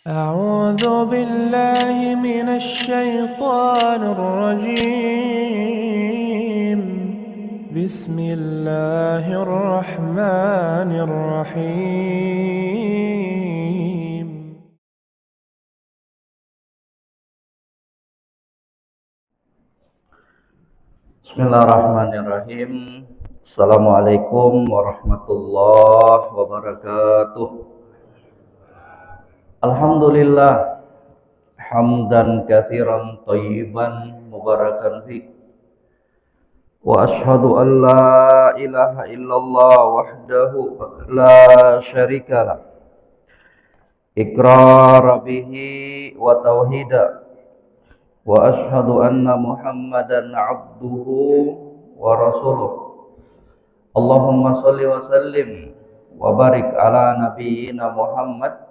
أعوذ بالله من الشيطان الرجيم. بسم الله الرحمن الرحيم. Bismillahirrahmanirrahim. Assalamualaikum warahmatullahi wabarakatuh. Alhamdulillah hamdan katsiran thayyiban mubarakan fi. Wa asyhadu an la ilaha illallah wahdahu la syarikalah. Iqrar bihi wa tauhida. Wa asyhadu anna Muhammadan abduhu wa rasuluh. Allahumma sholli wa sallim wa barik ala nabiyyina Muhammad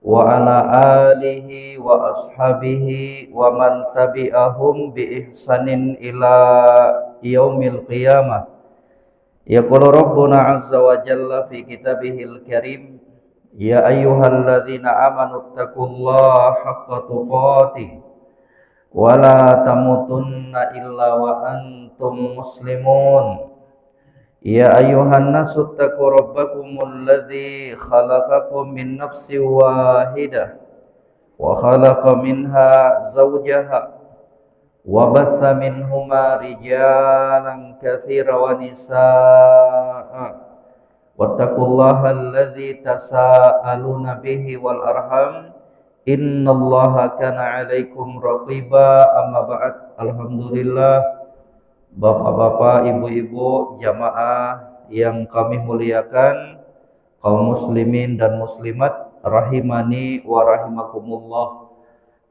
wa ala alihi wa ashabihi wa man tabi'ahum bi ihsanin ila yaumil qiyamah. Yaqulu rabbuna azza wa jalla fi kitabihil karim, ya ayyuhalladzina amanu taqullaha haqqa tuqatih wa la tamutunna illa wa antum muslimun. Ya ayyuhan nasu taqu rabbakumul ladzi khalaqakum min nafsin wahidah wa khalaqa minha zawjaha wa batha minhuma rijalan katsiran wa nisaa'a wattaqullaha alladzi tasaaluna bihi wal arham innallaha kana 'alaikum raqiba. Amma ba'd. Alhamdulillah, bapak-bapak, ibu-ibu, jamaah yang kami muliakan, kaum muslimin dan muslimat rahimani wa rahimakumullah.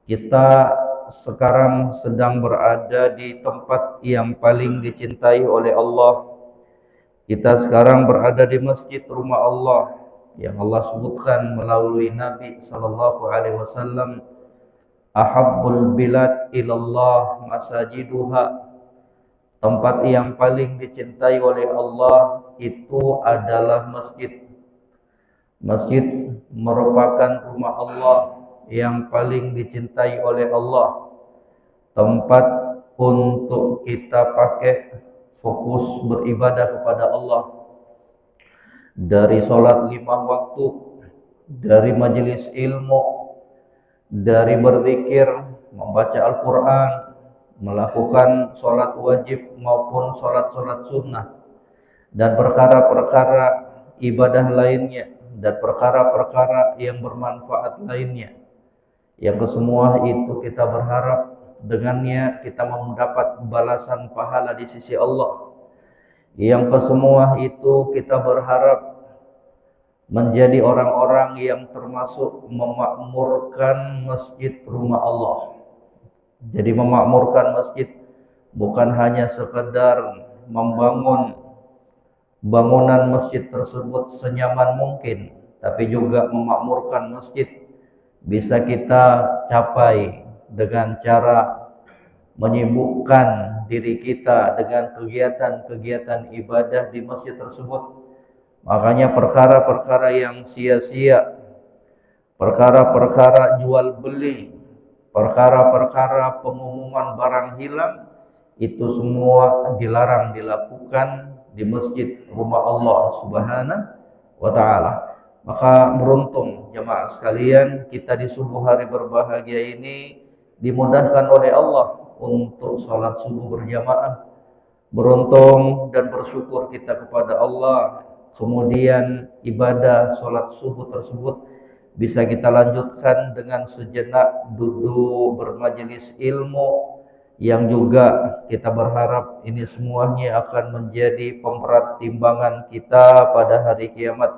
Kita sekarang sedang berada di tempat yang paling dicintai oleh Allah. Kita sekarang berada di masjid rumah Allah yang Allah sebutkan melalui Nabi sallallahu alaihi wasallam, ahabbul bilad ilallah masajiduha. Tempat yang paling dicintai oleh Allah itu adalah masjid. Masjid merupakan rumah Allah yang paling dicintai oleh Allah. Tempat untuk kita pakai fokus beribadah kepada Allah. Dari sholat 5 waktu, dari majelis ilmu, dari berzikir, membaca Al-Quran, melakukan sholat wajib maupun sholat-sholat sunnah, dan perkara-perkara ibadah lainnya, dan perkara-perkara yang bermanfaat lainnya, yang kesemua itu kita berharap dengannya kita mendapat balasan pahala di sisi Allah. Yang kesemua itu kita berharap menjadi orang-orang yang termasuk memakmurkan masjid rumah Allah. Jadi memakmurkan masjid bukan hanya sekedar membangun bangunan masjid tersebut senyaman mungkin, tapi juga memakmurkan masjid bisa kita capai dengan cara menyibukkan diri kita dengan kegiatan-kegiatan ibadah di masjid tersebut. Makanya perkara-perkara yang sia-sia, perkara-perkara jual beli, perkara-perkara pengumuman barang hilang, itu semua dilarang dilakukan di masjid rumah Allah Subhanahu wa ta'ala. Maka beruntung jemaah sekalian, kita di subuh hari berbahagia ini dimudahkan oleh Allah untuk sholat subuh berjamaah. Beruntung dan bersyukur kita kepada Allah, kemudian ibadah sholat subuh tersebut bisa kita lanjutkan dengan sejenak duduk bermajelis ilmu, yang juga kita berharap ini semuanya akan menjadi pemberat timbangan kita pada hari kiamat.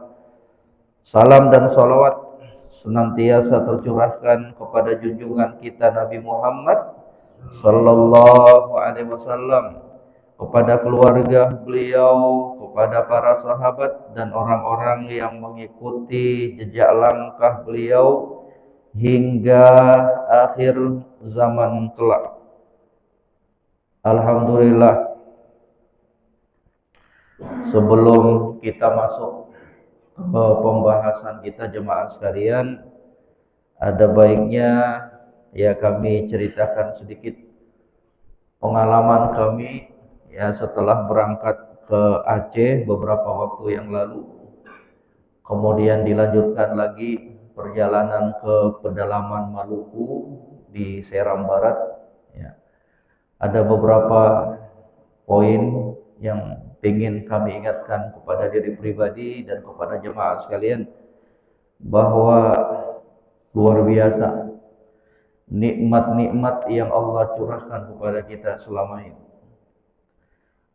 Salam dan salawat senantiasa tercurahkan kepada junjungan kita Nabi Muhammad sallallahu alaihi wasallam, kepada keluarga beliau, kepada para sahabat dan orang-orang yang mengikuti jejak langkah beliau hingga akhir zaman kelak. Alhamdulillah, sebelum kita masuk ke pembahasan kita jemaah sekalian, ada baiknya ya kami ceritakan sedikit pengalaman kami ya setelah berangkat ke Aceh beberapa waktu yang lalu. Kemudian dilanjutkan lagi perjalanan ke pedalaman Maluku di Seram Barat. Ya. Ada beberapa poin yang ingin kami ingatkan kepada diri pribadi dan kepada jemaah sekalian bahwa luar biasa nikmat-nikmat yang Allah curahkan kepada kita selama ini.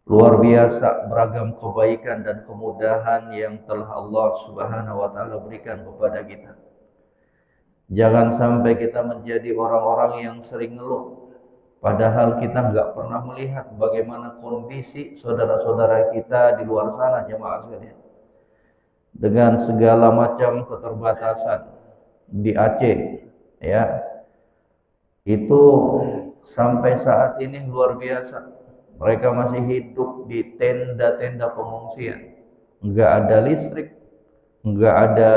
Luar biasa beragam kebaikan dan kemudahan yang telah Allah Subhanahu wa taala berikan kepada kita. Jangan sampai kita menjadi orang-orang yang sering ngeluh, padahal kita nggak pernah melihat bagaimana kondisi saudara-saudara kita di luar sana, jemaah sekalian. Dengan segala macam keterbatasan di Aceh, ya, itu sampai saat ini luar biasa. Mereka masih hidup di tenda-tenda pengungsian. Enggak ada listrik, enggak ada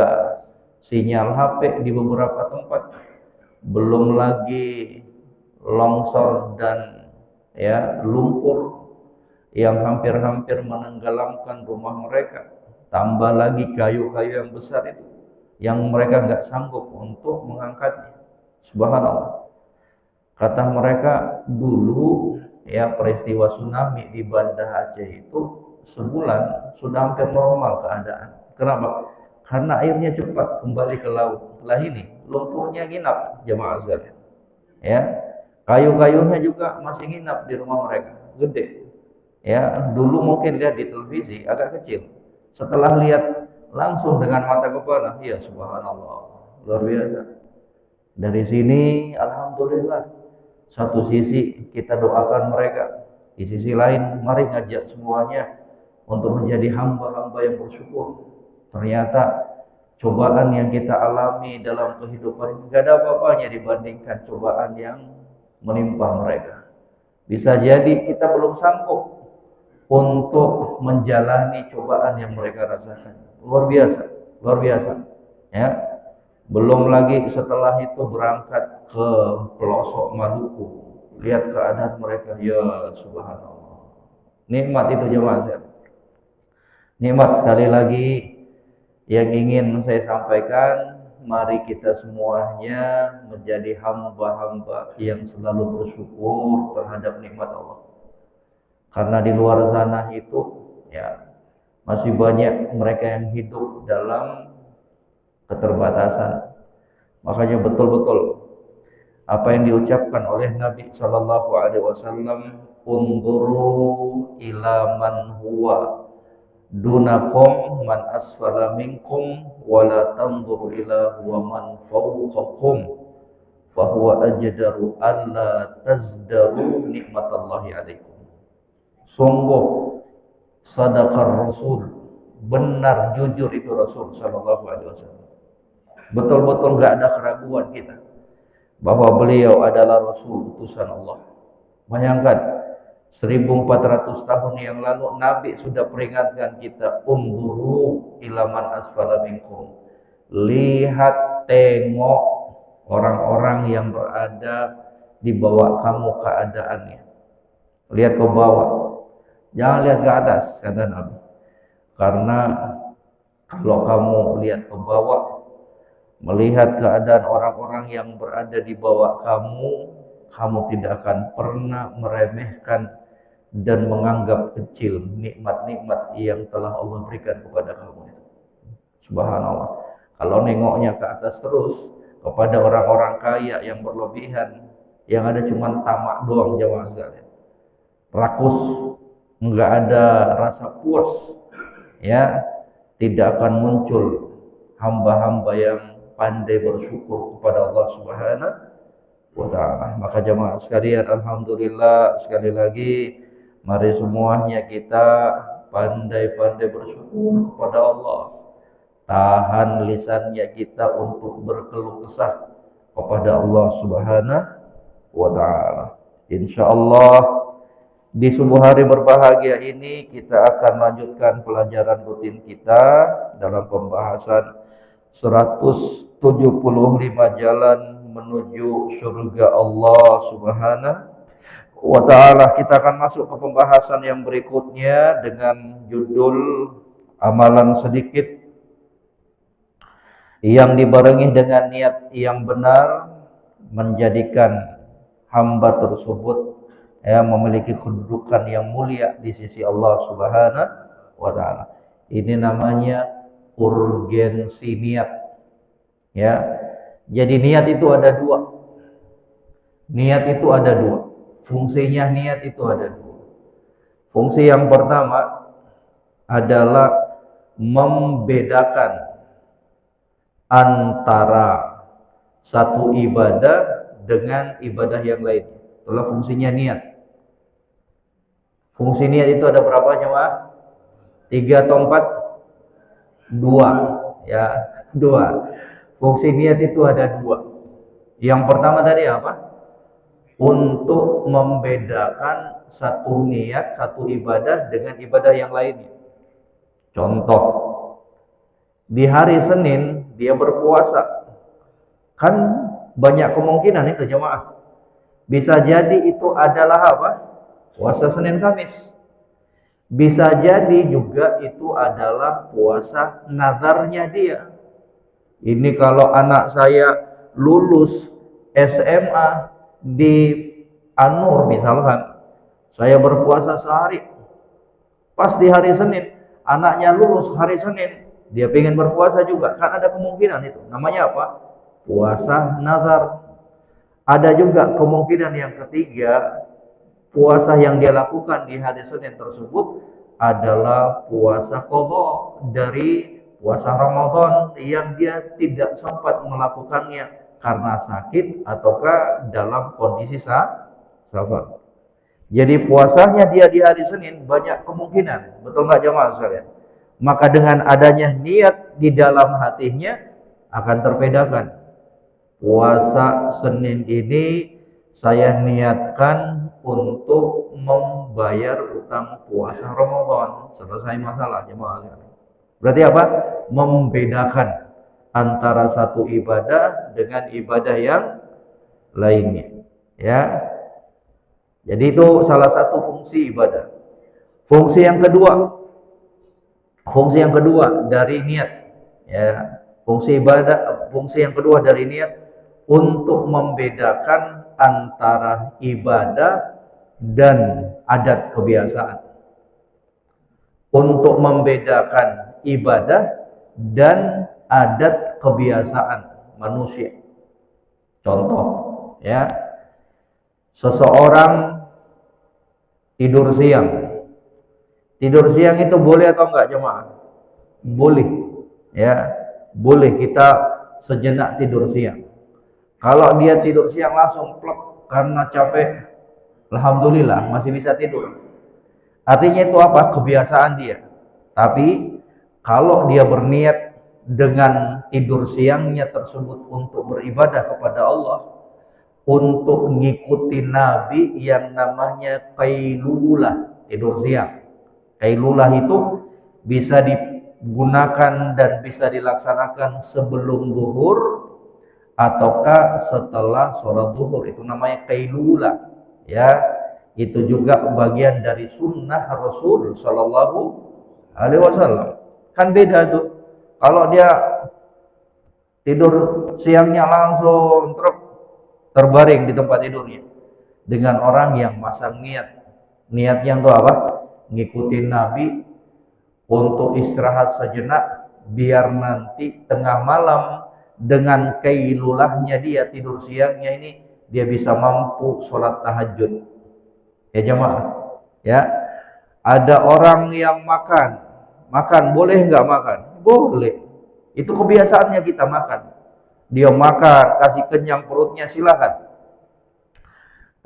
sinyal HP di beberapa tempat. Belum lagi longsor dan ya lumpur yang hampir-hampir menenggelamkan rumah mereka. Tambah lagi kayu-kayu yang besar itu yang mereka enggak sanggup untuk mengangkatnya. Subhanallah. Kata mereka dulu ya peristiwa tsunami di Banda Aceh itu sebulan sudah hampir normal keadaan. Kenapa? Karena airnya cepat kembali ke laut. Lah ini lumpurnya nginap jemaah sekalian. Ya, kayu-kayunya juga masih nginap di rumah mereka, gede. Ya, dulu mungkin lihat di televisi agak kecil. Setelah lihat langsung dengan mata kepala, ya subhanallah, luar biasa. Dari sini alhamdulillah. Satu sisi kita doakan mereka, di sisi lain mari ngajak semuanya untuk menjadi hamba-hamba yang bersyukur. Ternyata cobaan yang kita alami dalam kehidupan ini gak ada apa-apanya dibandingkan cobaan yang menimpa mereka. Bisa jadi kita belum sanggup untuk menjalani cobaan yang mereka rasakan. Luar biasa, luar biasa. Ya. Belum lagi setelah itu berangkat ke pelosok Maluku, lihat keadaan mereka, ya subhanallah. Nikmat itu jemaah sekalian. Nikmat sekali lagi yang ingin saya sampaikan, mari kita semuanya menjadi hamba-hamba yang selalu bersyukur terhadap nikmat Allah. Karena di luar sana itu ya masih banyak mereka yang hidup dalam keterbatasan. Makanya betul-betul apa yang diucapkan oleh Nabi sallallahu alaihi wasallam, "Unzuru ila man huwa dunakum man asfala minkum wa la tanzuru ila huwa man fawqakum fa huwa ajdaru alla tazdaru nikmatallahi alaikum." Sungguh sadaqar Rasul, benar jujur itu Rasul sallallahu alaihi wasallam. Betul-betul nggak ada keraguan kita bahwa beliau adalah Rasul utusan Allah. Bayangkan 1400 tahun yang lalu Nabi sudah peringatkan kita, unzuru ila man asfala minkum. Lihat, tengok orang-orang yang berada di bawah kamu keadaannya. Lihat ke bawah, jangan lihat ke atas, kata Nabi. Karena kalau kamu lihat ke bawah, melihat keadaan orang-orang yang berada di bawah kamu tidak akan pernah meremehkan dan menganggap kecil nikmat-nikmat yang telah Allah berikan kepada kamu. Subhanallah. Kalau nengoknya ke atas terus kepada orang-orang kaya yang berlebihan, yang ada cuma tamak doang jemaah sekalian. Rakus, enggak ada rasa puas, ya, tidak akan muncul hamba-hamba yang pandai bersyukur kepada Allah Subhanahu wa taala. Maka jemaah sekalian, alhamdulillah sekali lagi mari semuanya kita pandai-pandai bersyukur kepada Allah. Tahan lisannya kita untuk berkeluh kesah kepada Allah Subhanahu wa taala. Insyaallah di subuh hari berbahagia ini kita akan lanjutkan pelajaran rutin kita dalam pembahasan 175 jalan menuju surga Allah Subhanahu wa ta'ala. Kita akan masuk ke pembahasan yang berikutnya dengan judul amalan sedikit yang dibarengi dengan niat yang benar menjadikan hamba tersebut memiliki kedudukan yang mulia di sisi Allah Subhanahu wa ta'ala. Ini namanya urgensi niat. Ya. Jadi niat itu ada dua. Niat itu ada dua. Fungsinya niat itu ada dua. Fungsi yang pertama adalah membedakan antara satu ibadah dengan ibadah yang lain. Itulah fungsinya niat. Fungsi niat itu ada berapa jemaah? 3 atau 4? 2. Ya, 2. Fungsi niat itu ada 2. Yang pertama tadi apa? Untuk membedakan satu niat, satu ibadah dengan ibadah yang lainnya. Contoh, di hari Senin dia berpuasa. Kan banyak kemungkinan itu jemaah. Bisa jadi itu adalah apa? Puasa Senin Kamis. Bisa jadi juga itu adalah puasa nazarnya dia. Ini kalau anak saya lulus SMA di An-Nur misalkan, saya berpuasa sehari. Pas di hari Senin, anaknya lulus hari Senin, dia pengen berpuasa juga. Kan ada kemungkinan itu. Namanya apa? Puasa nazar. Ada juga kemungkinan yang ketiga, puasa yang dia lakukan di hari Senin tersebut adalah puasa qadha dari puasa Ramadan yang dia tidak sempat melakukannya karena sakit ataukah dalam kondisi safar. Jadi puasanya dia di hari Senin banyak kemungkinan, betul nggak jemaah sekalian? Maka dengan adanya niat di dalam hatinya akan terbedakan. Puasa Senin ini saya niatkan untuk membayar utang puasa Ramadan. Selesai masalah jemaah sekalian. Berarti apa? Membedakan antara satu ibadah dengan ibadah yang lainnya. Ya. Jadi itu salah satu fungsi ibadah. Fungsi yang kedua dari niat. Ya. Fungsi yang kedua dari niat untuk membedakan antara ibadah dan adat kebiasaan. Untuk membedakan ibadah dan adat kebiasaan manusia. Contoh, ya, seseorang tidur siang. Tidur siang itu boleh atau enggak jemaah? Boleh, ya, boleh kita sejenak tidur siang. Kalau dia tidur siang langsung plek karena capek, alhamdulillah masih bisa tidur. Artinya itu apa? Kebiasaan dia. Tapi kalau dia berniat dengan tidur siangnya tersebut untuk beribadah kepada Allah, untuk mengikuti Nabi yang namanya qailulah, tidur siang. Qailulah itu bisa digunakan dan bisa dilaksanakan sebelum zuhur ataukah setelah sholat zuhur. Itu namanya qailulah. Ya, itu juga bagian dari sunnah Rasul Sallallahu Alaihi Wasallam. Kan beda tuh. Kalau dia tidur siangnya langsung terbaring di tempat tidurnya, dengan orang yang masang niat. Niatnya tuh apa? Ngikutin Nabi untuk istirahat sejenak biar nanti tengah malam dengan kailulahnya dia tidur siangnya ini dia bisa mampu sholat tahajud. Ya jemaah. Ya. Ada orang yang makan boleh nggak makan? Boleh. Itu kebiasaannya kita makan. Dia makan, kasih kenyang perutnya silakan.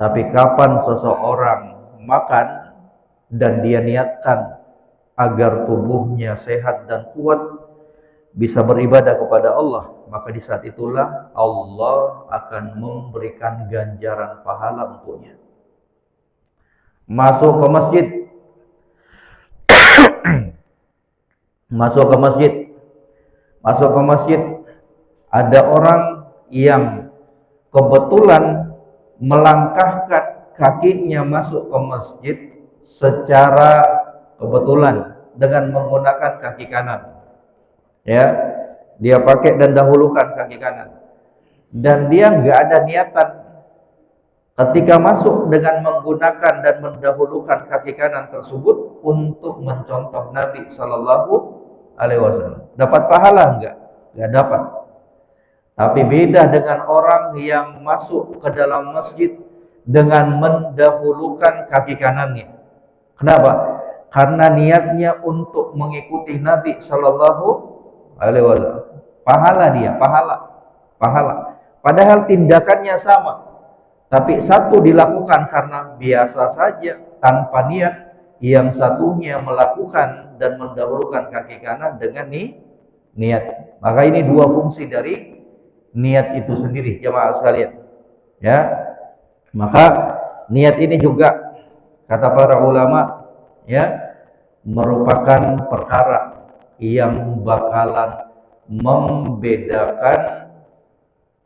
Tapi kapan seseorang makan dan dia niatkan agar tubuhnya sehat dan kuat, bisa beribadah kepada Allah, maka di saat itulah Allah akan memberikan ganjaran pahala untuknya. Masuk ke masjid, masuk ke masjid Ada orang yang kebetulan melangkahkan kakinya masuk ke masjid secara kebetulan dengan menggunakan kaki kanan. Ya, dia pakai dan dahulukan kaki kanan. Dan dia nggak ada niatan ketika masuk dengan menggunakan dan mendahulukan kaki kanan tersebut untuk mencontoh Nabi Sallallahu Alaihi Wasallam. Dapat pahala enggak? Enggak dapat. Tapi beda dengan orang yang masuk ke dalam masjid dengan mendahulukan kaki kanannya. Kenapa? Karena niatnya untuk mengikuti Nabi Sallallahu Alaihi Wasallam. Pahala dia, pahala. Padahal tindakannya sama. Tapi satu dilakukan karena biasa saja tanpa niat, yang satunya melakukan dan mendahulukan kaki kanan dengan niat. Maka ini dua fungsi dari niat itu sendiri, jemaah sekalian. Ya. Maka niat ini juga kata para ulama ya merupakan perkara yang bakalan membedakan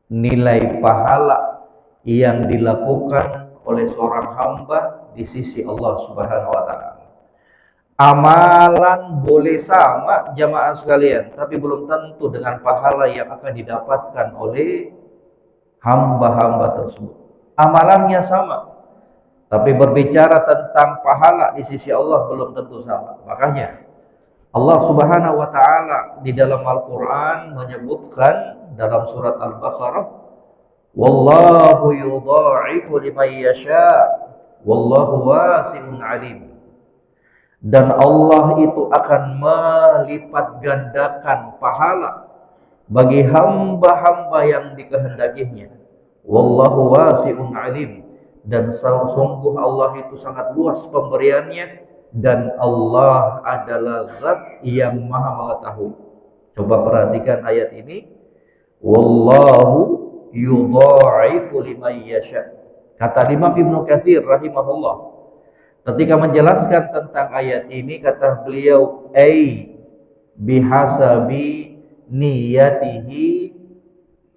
nilai pahala yang dilakukan oleh seorang hamba di sisi Allah Subhanahu wa taala. Amalan boleh sama jamaah sekalian, tapi belum tentu dengan pahala yang akan didapatkan oleh hamba-hamba tersebut. Amalannya sama, tapi berbicara tentang pahala di sisi Allah belum tentu sama. Makanya Allah Subhanahu wa taala di dalam Al-Qur'an menyebutkan dalam surat Al-Baqarah, wallahu yudha'ifu liman yasha wallahu wasi'un alim. Dan Allah itu akan melipat gandakan pahala bagi hamba-hamba yang dikehendakinya. Wallahu wasi'un alim. Dan sungguh Allah itu sangat luas pemberiannya, dan Allah adalah Zat yang Maha Mengetahui. Coba perhatikan ayat ini. Wallahu yudha'ifu liman yasha. Kata Imam Ibnu Katsir rahimahullah ketika menjelaskan tentang ayat ini, kata beliau, ai bihasabi niyatihi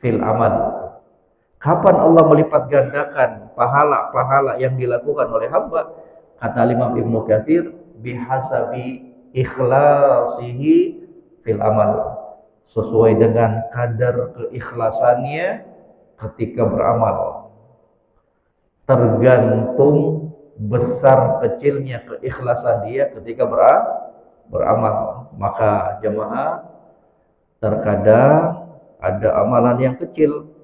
fil amal. Kapan Allah melipat gandakan pahala-pahala yang dilakukan oleh hamba? Kata Imam Ibnu Katsir, bihasabi ikhlasihi fil amal, sesuai dengan kadar keikhlasannya ketika beramal. Tergantung besar kecilnya keikhlasan dia ketika beramal. Maka jemaah, terkadang ada amalan yang kecil,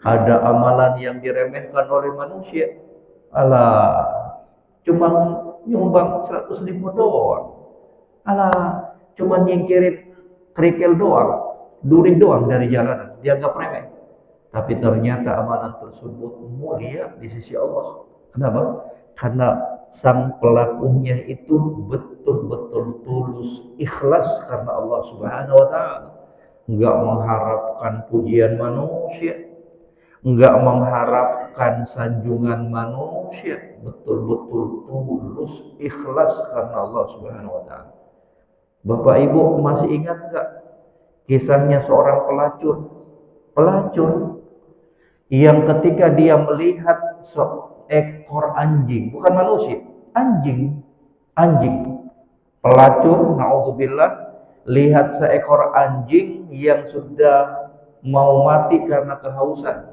ada amalan yang diremehkan oleh manusia. Alah, cuma nyumbang 100.000 doang. Alah, cuma nyingkirin kerikil doang, duri doang dari jalanan, dianggap remeh. Tapi ternyata amanat tersebut mulia di sisi Allah. Kenapa? Karena sang pelakunya itu betul-betul tulus, ikhlas karena Allah Subhanahu wa taala. Enggak mengharapkan pujian manusia, enggak mengharapkan sanjungan manusia, betul-betul tulus, ikhlas karena Allah Subhanahu wa taala. Bapak Ibu masih ingat enggak kisahnya seorang pelacur yang ketika dia melihat seekor anjing, bukan manusia, anjing, pelacur, naudzubillah, lihat seekor anjing yang sudah mau mati karena kehausan,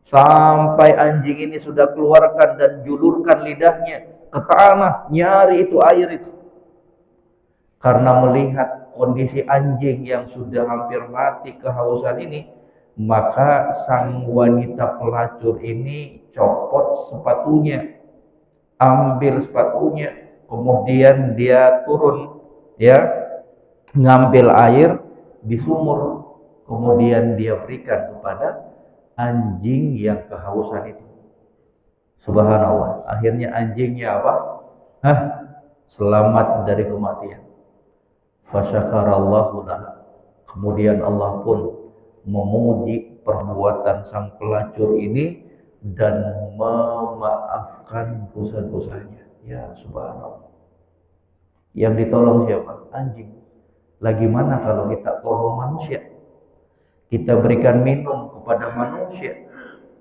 sampai anjing ini sudah keluarkan dan julurkan lidahnya ke tanah nyari itu air itu. Karena melihat kondisi anjing yang sudah hampir mati kehausan ini, maka sang wanita pelacur ini copot sepatunya, ambil sepatunya, kemudian dia turun, ya, ngambil air di sumur, kemudian dia berikan kepada anjing yang kehausan itu. Subhanallah, akhirnya anjingnya apa? Selamat dari kematian. Fasyakarallahu laha. Kemudian Allah pun memuji perbuatan sang pelacur ini dan memaafkan dosa-dosanya. Ya subhanallah. Yang ditolong siapa? Anjing. Lagi mana kalau kita tolong manusia? kita berikan minum kepada manusia.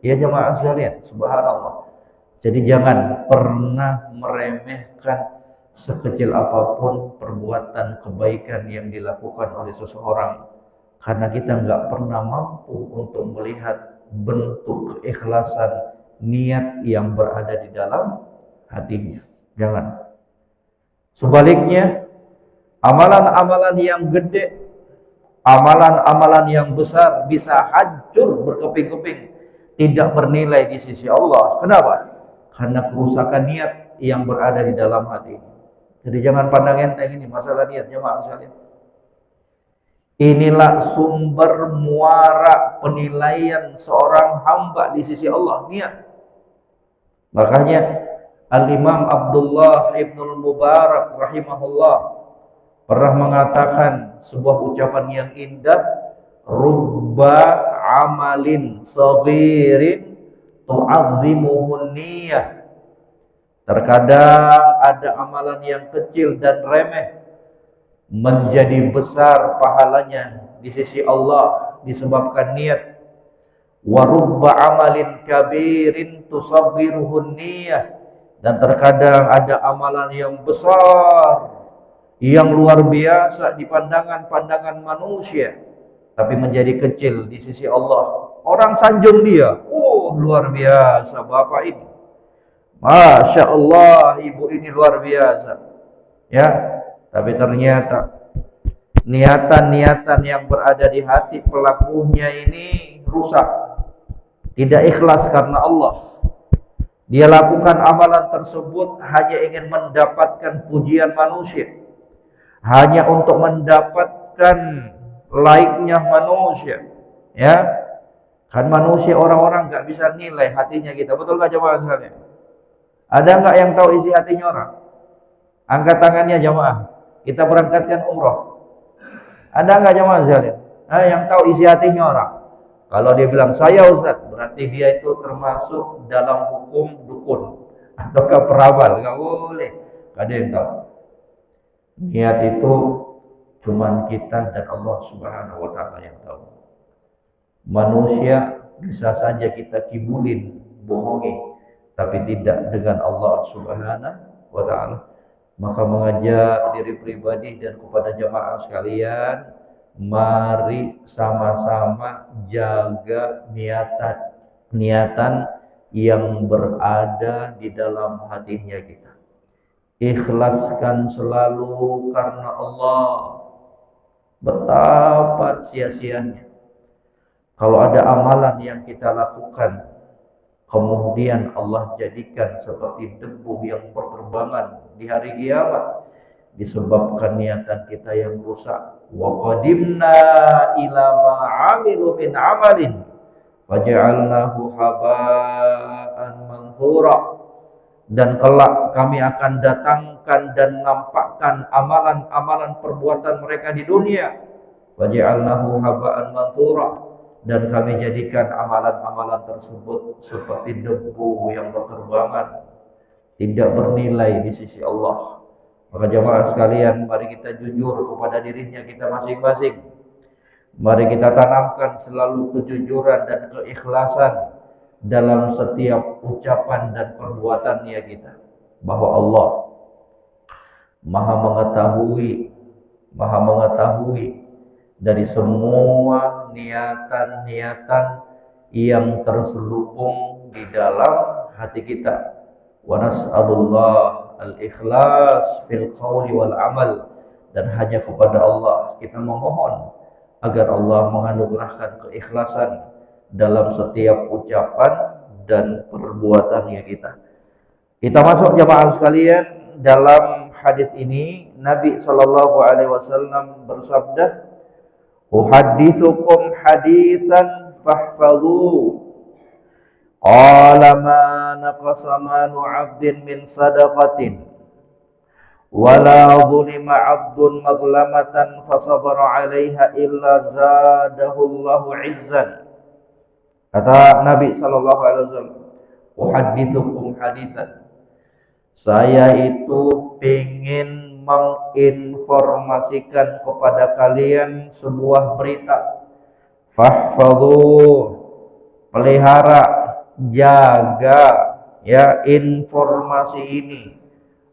Ya jemaah sekalian, subhanallah. Jadi jangan pernah meremehkan sekecil apapun perbuatan kebaikan yang dilakukan oleh seseorang, karena kita nggak pernah mampu untuk melihat bentuk keikhlasan niat yang berada di dalam hatinya. Jangan. Sebaliknya, amalan-amalan yang gede, amalan-amalan yang besar bisa hancur berkeping-keping, tidak bernilai di sisi Allah. Kenapa? Karena kerusakan niat yang berada di dalam hati. Jadi jangan pandang enteng ini masalah niat, jemaah sekalian. Inilah sumber muara penilaian seorang hamba di sisi Allah, niat. Makanya Al-Imam Abdullah Ibnul Mubarak rahimahullah pernah mengatakan sebuah ucapan yang indah, rubba amalin saghirin tu'azzimuhun niyah. Terkadang ada amalan yang kecil dan remeh menjadi besar pahalanya di sisi Allah disebabkan niat. Wa rubba amalin kabirin tusaghiruhun niyah. Dan terkadang ada amalan yang besar, yang luar biasa di pandangan manusia, tapi menjadi kecil di sisi Allah. Orang sanjung dia, oh luar biasa bapak ini, Masya Allah ibu ini luar biasa, ya. Tapi ternyata niatan-niatan yang berada di hati pelakunya ini rusak, tidak ikhlas karena Allah. Dia lakukan amalan tersebut hanya ingin mendapatkan pujian manusia, hanya untuk mendapatkan like-nya manusia, ya. Kan manusia orang-orang nggak bisa nilai hatinya kita, betul nggak jemaah sekalian? Ada nggak yang tahu isi hatinya orang? Angkat tangannya jemaah. Kita berangkatkan umroh. Ada nggak jemaah sekalian? Yang tahu isi hatinya orang? Kalau dia bilang saya Ustaz, berarti dia itu termasuk dalam hukum dukun atau peramal. Nggak boleh. Ada yang tahu. Niat itu cuman kita dan Allah Subhanahu wa taala yang tahu. Manusia bisa saja kita kibulin, bohongi, tapi tidak dengan Allah Subhanahu wa taala. Maka mengajak diri pribadi dan kepada jamaah sekalian, mari sama-sama jaga niatan yang berada di dalam hatinya kita. Ikhlaskan selalu karena Allah. Betapa sia-sianya kalau ada amalan yang kita lakukan kemudian Allah jadikan seperti debu yang berterbangan di hari kiamat disebabkan niatan kita yang rusak. Wa qadimna ila ma 'amilu min 'amalin faj'alnahu haba'an manthura. Dan kelak kami akan datangkan dan nampakkan amalan-amalan perbuatan mereka di dunia. Faj'alnahu haba'an manthura. Dan kami jadikan amalan-amalan tersebut seperti debu yang berterbangan, tidak bernilai di sisi Allah. Maka jemaah sekalian, mari kita jujur kepada dirinya kita masing-masing. Mari kita tanamkan selalu kejujuran dan keikhlasan dalam setiap ucapan dan perbuatannya kita, bahwa Allah Maha mengetahui dari semua niatan-niatan yang terselubung di dalam hati kita. Wa nas'alullah al-ikhlas fil qawli wal amal. Dan hanya kepada Allah kita memohon agar Allah menganugerahkan keikhlasan dalam setiap ucapan dan perbuatannya kita. Kita masuk jemaah sekalian, dalam hadis ini Nabi sallallahu alaihi wasallam bersabda, "Uhaddithukum haditsan fahfadhu." Qala ma naqasa malu 'abdin min sadaqatin wala dhulima 'abdun mazlamatan fasabara 'alaiha illa zadahu Allahu 'izzan. Kata Nabi sallallahu alaihi wasallam, "Uhaddithukum haditsan." Saya itu ingin menginformasikan kepada kalian sebuah berita. Fahfadhu, pelihara, jaga ya informasi ini.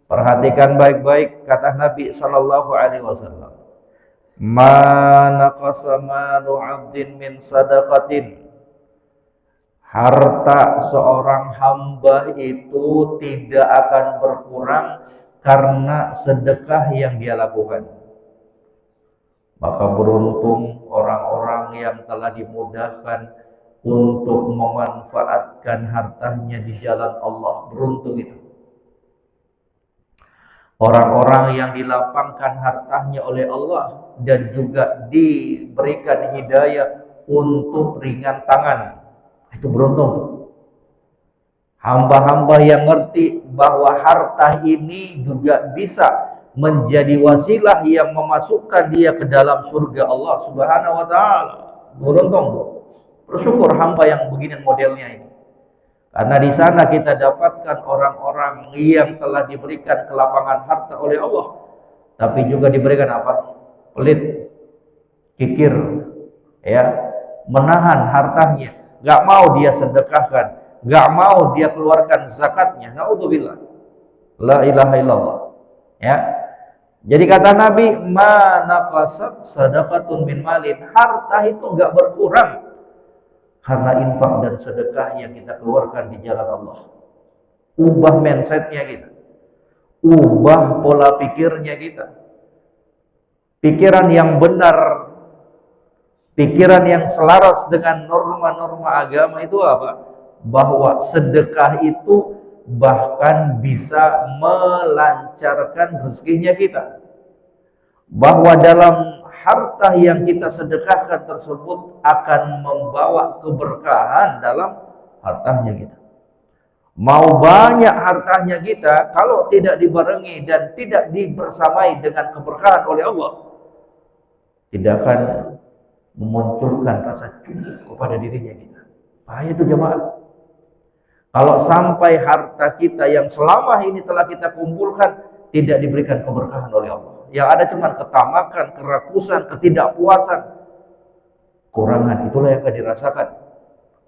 Perhatikan baik-baik kata Nabi sallallahu alaihi wasallam. Ma naqasa malu 'abdin min sadaqatin. Harta seorang hamba itu tidak akan berkurang karena sedekah yang dia lakukan. Maka beruntung orang-orang yang telah dimudahkan untuk memanfaatkan hartanya di jalan Allah. Beruntung itu. Orang-orang yang dilapangkan hartanya oleh Allah dan juga diberikan hidayah untuk ringan tangan. Itu beruntung. Hamba-hamba yang ngerti bahwa harta ini juga bisa menjadi wasilah yang memasukkan dia ke dalam surga Allah Subhanahu wa taala. Beruntung tuh. Bersyukur hamba yang begini modelnya ini. Karena di sana kita dapatkan orang-orang yang telah diberikan kelapangan harta oleh Allah, tapi juga diberikan apa? Pelit, kikir, ya, menahan hartanya. Gak mau dia sedekahkan, gak mau dia keluarkan zakatnya. Naudzubillah. La ilaha illallah. Ya. Jadi kata Nabi, ma naqasat sadaqatun min malin. Harta itu enggak berkurang karena infak dan sedekah yang kita keluarkan di jalan Allah. Ubah mindsetnya kita. Ubah pola pikirnya kita. Pikiran yang benar, pikiran yang selaras dengan norma-norma agama itu apa? Bahwa sedekah itu bahkan bisa melancarkan rezekinya kita. Bahwa dalam harta yang kita sedekahkan tersebut akan membawa keberkahan dalam hartanya kita. Mau banyak hartanya kita, kalau tidak dibarengi dan tidak dibersamai dengan keberkahan oleh Allah, tidak akan memunculkan rasa cukup kepada dirinya kita. Bahaya itu jemaah. Kalau sampai harta kita yang selama ini telah kita kumpulkan tidak diberikan keberkahan oleh Allah, yang ada cuma ketamakan, kerakusan, ketidakpuasan, kurangan, itulah yang akan dirasakan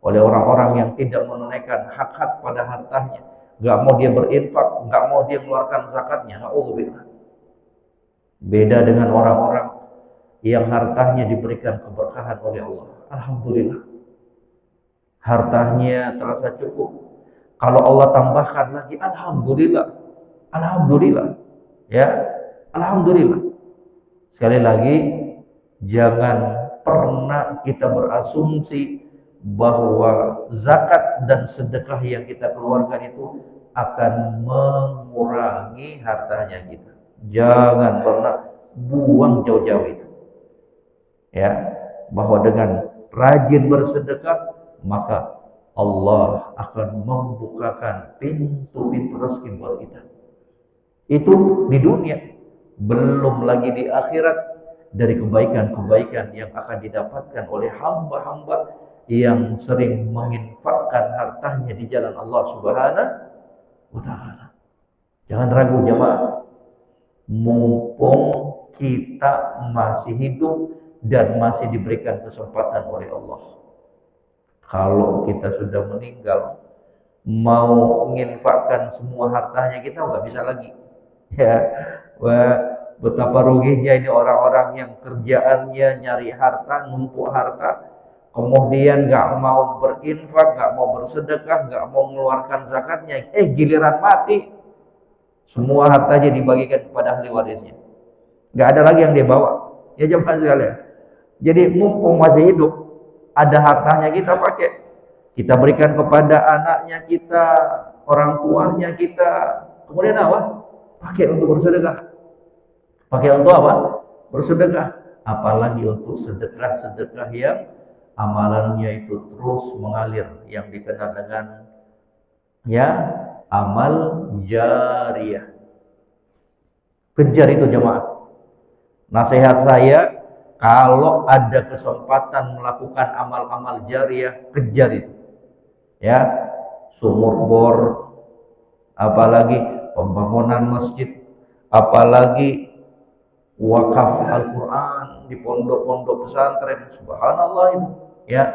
oleh orang-orang yang tidak menunaikan hak-hak pada hartanya. Gak mau dia berinfak, gak mau dia mengeluarkan zakatnya. Na'udzubillah. Beda dengan orang-orang yang hartanya diberikan keberkahan oleh Allah. Alhamdulillah. Hartanya terasa cukup. Kalau Allah tambahkan lagi, alhamdulillah. Alhamdulillah. Ya, alhamdulillah. Sekali lagi, jangan pernah kita berasumsi bahwa zakat dan sedekah yang kita keluarkan itu akan mengurangi hartanya kita. Jangan pernah buang jauh-jauh itu. Ya, bahwa dengan rajin bersedekah maka Allah akan membukakan pintu-pintu rezeki buat kita. Itu di dunia, belum lagi di akhirat dari kebaikan-kebaikan yang akan didapatkan oleh hamba-hamba yang sering menginfakkan hartanya di jalan Allah Subhanahu wa taala. Jangan ragu jemaah. Mumpung kita masih hidup dan masih diberikan kesempatan oleh Allah. Kalau kita sudah meninggal, mau menginfakkan semua hartanya kita nggak bisa lagi. Ya, wah, betapa ruginya ini orang-orang yang kerjaannya nyari harta, numpuk harta, kemudian nggak mau berinfak, nggak mau bersedekah, nggak mau mengeluarkan zakatnya. Giliran mati, semua hartanya dibagikan kepada ahli warisnya. Nggak ada lagi yang dia bawa. Ya jemaah sekalian. Jadi mumpung masih hidup, ada hartanya kita pakai. Kita berikan kepada anaknya kita, orang tuanya kita. Kemudian apa? Pakai untuk bersedekah. Pakai untuk apa? Bersedekah. Apalagi untuk sedekah-sedekah yang amalannya itu terus mengalir, yang dikenal dengan ya amal jariyah. Kejar itu jemaah. Nasihat saya, kalau ada kesempatan melakukan amal-amal jariyah, kejar itu. Ya, sumur bor, apalagi pembangunan masjid, apalagi wakaf Al-Quran di pondok-pondok pesantren. Subhanallah itu. ya,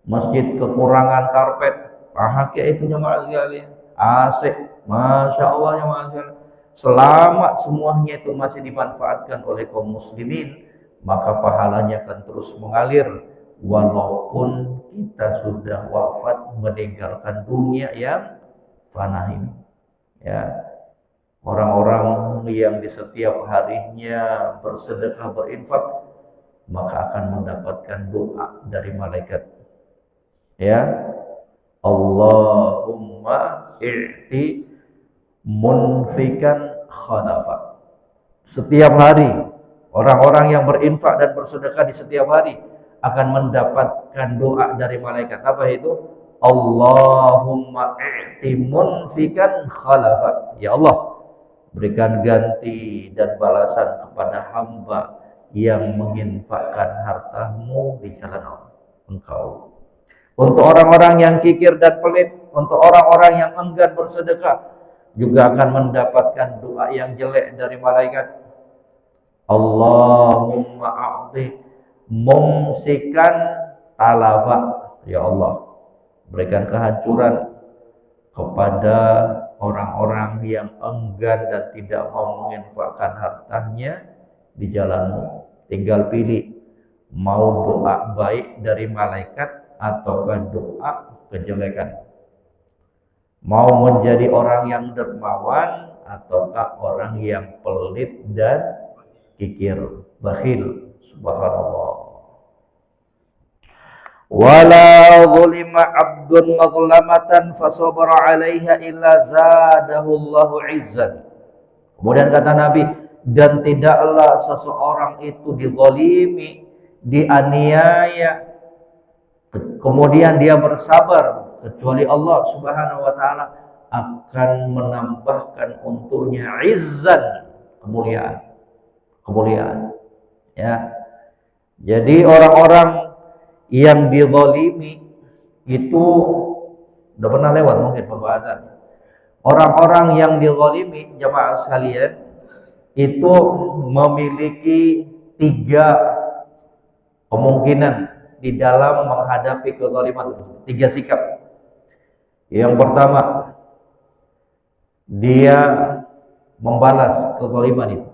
masjid kekurangan karpet, pakai itu jemaah sekalian. AC, masya Allah jemaah sekalian. Selama semuanya itu masih dimanfaatkan oleh kaum muslimin, maka pahalanya akan terus mengalir walaupun kita sudah wafat meninggalkan dunia yang fana ini. Ya, orang-orang yang di setiap harinya bersedekah berinfak maka akan mendapatkan doa dari malaikat. Ya, Allahumma i'ti munfikan khalafa. Setiap hari orang-orang yang berinfak dan bersedekah di setiap hari akan mendapatkan doa dari malaikat. Apa itu? Allahumma i'ti munfikan khalafa. Ya Allah, berikan ganti dan balasan kepada hamba yang menginfakkan hartamu di jalan Engkau. Untuk orang-orang yang kikir dan pelit, untuk orang-orang yang enggan bersedekah, juga akan mendapatkan doa yang jelek dari malaikat. Allahumma a'ti mumsikan talafa. Ya Allah, berikan kehancuran kepada orang-orang yang enggan dan tidak mau menginfakkan hartanya di jalanmu. Tinggal pilih, mau doa baik dari malaikat ataukah doa kejelekan. Mau menjadi orang yang dermawan ataukah orang yang pelit dan kikir, bakhil. Subhanallah. Wala zulima abdun mazlamatan fasabara 'alaiha illa zadahu Allahu 'izzan. Kemudian kata Nabi, dan tidaklah seseorang itu dizalimi, dianiaya, kemudian dia bersabar, kecuali Allah Subhanahu wa taala akan menambahkan untuknya izzan, kemuliaan. Ya. Jadi orang-orang yang dizalimi itu udah pernah lewat mungkin pembahasan. Orang-orang yang dizalimi jamaah sekalian itu memiliki 3 kemungkinan di dalam menghadapi kezaliman tersebut. 3 sikap. Yang pertama, dia membalas kezaliman itu,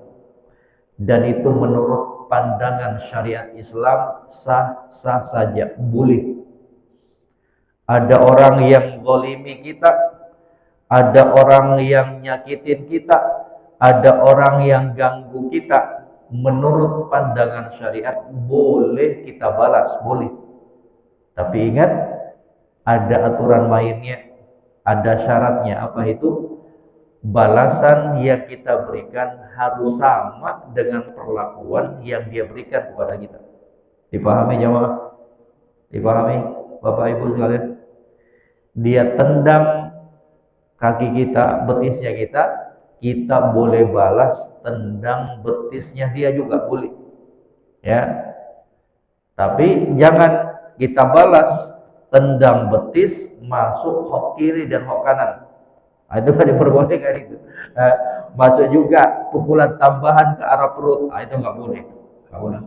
dan itu menurut pandangan syariat Islam sah-sah saja, boleh. Ada orang yang zalimi kita, ada orang yang nyakitin kita, ada orang yang ganggu kita. Menurut pandangan syariat boleh kita balas, boleh. Tapi ingat, ada aturan mainnya, ada syaratnya. Apa itu? Balasan yang kita berikan harus sama dengan perlakuan yang dia berikan kepada kita. Dipahami jamaah? Dipahami Bapak Ibu sekalian? Dia tendang kaki kita, betisnya kita boleh balas tendang betisnya dia juga boleh. Ya. Tapi jangan kita balas tendang betis masuk hok kiri dan hok kanan. Itu kan diperbolehkan itu. Masuk juga pukulan tambahan ke arah perut. Itu nggak boleh. Nggak boleh.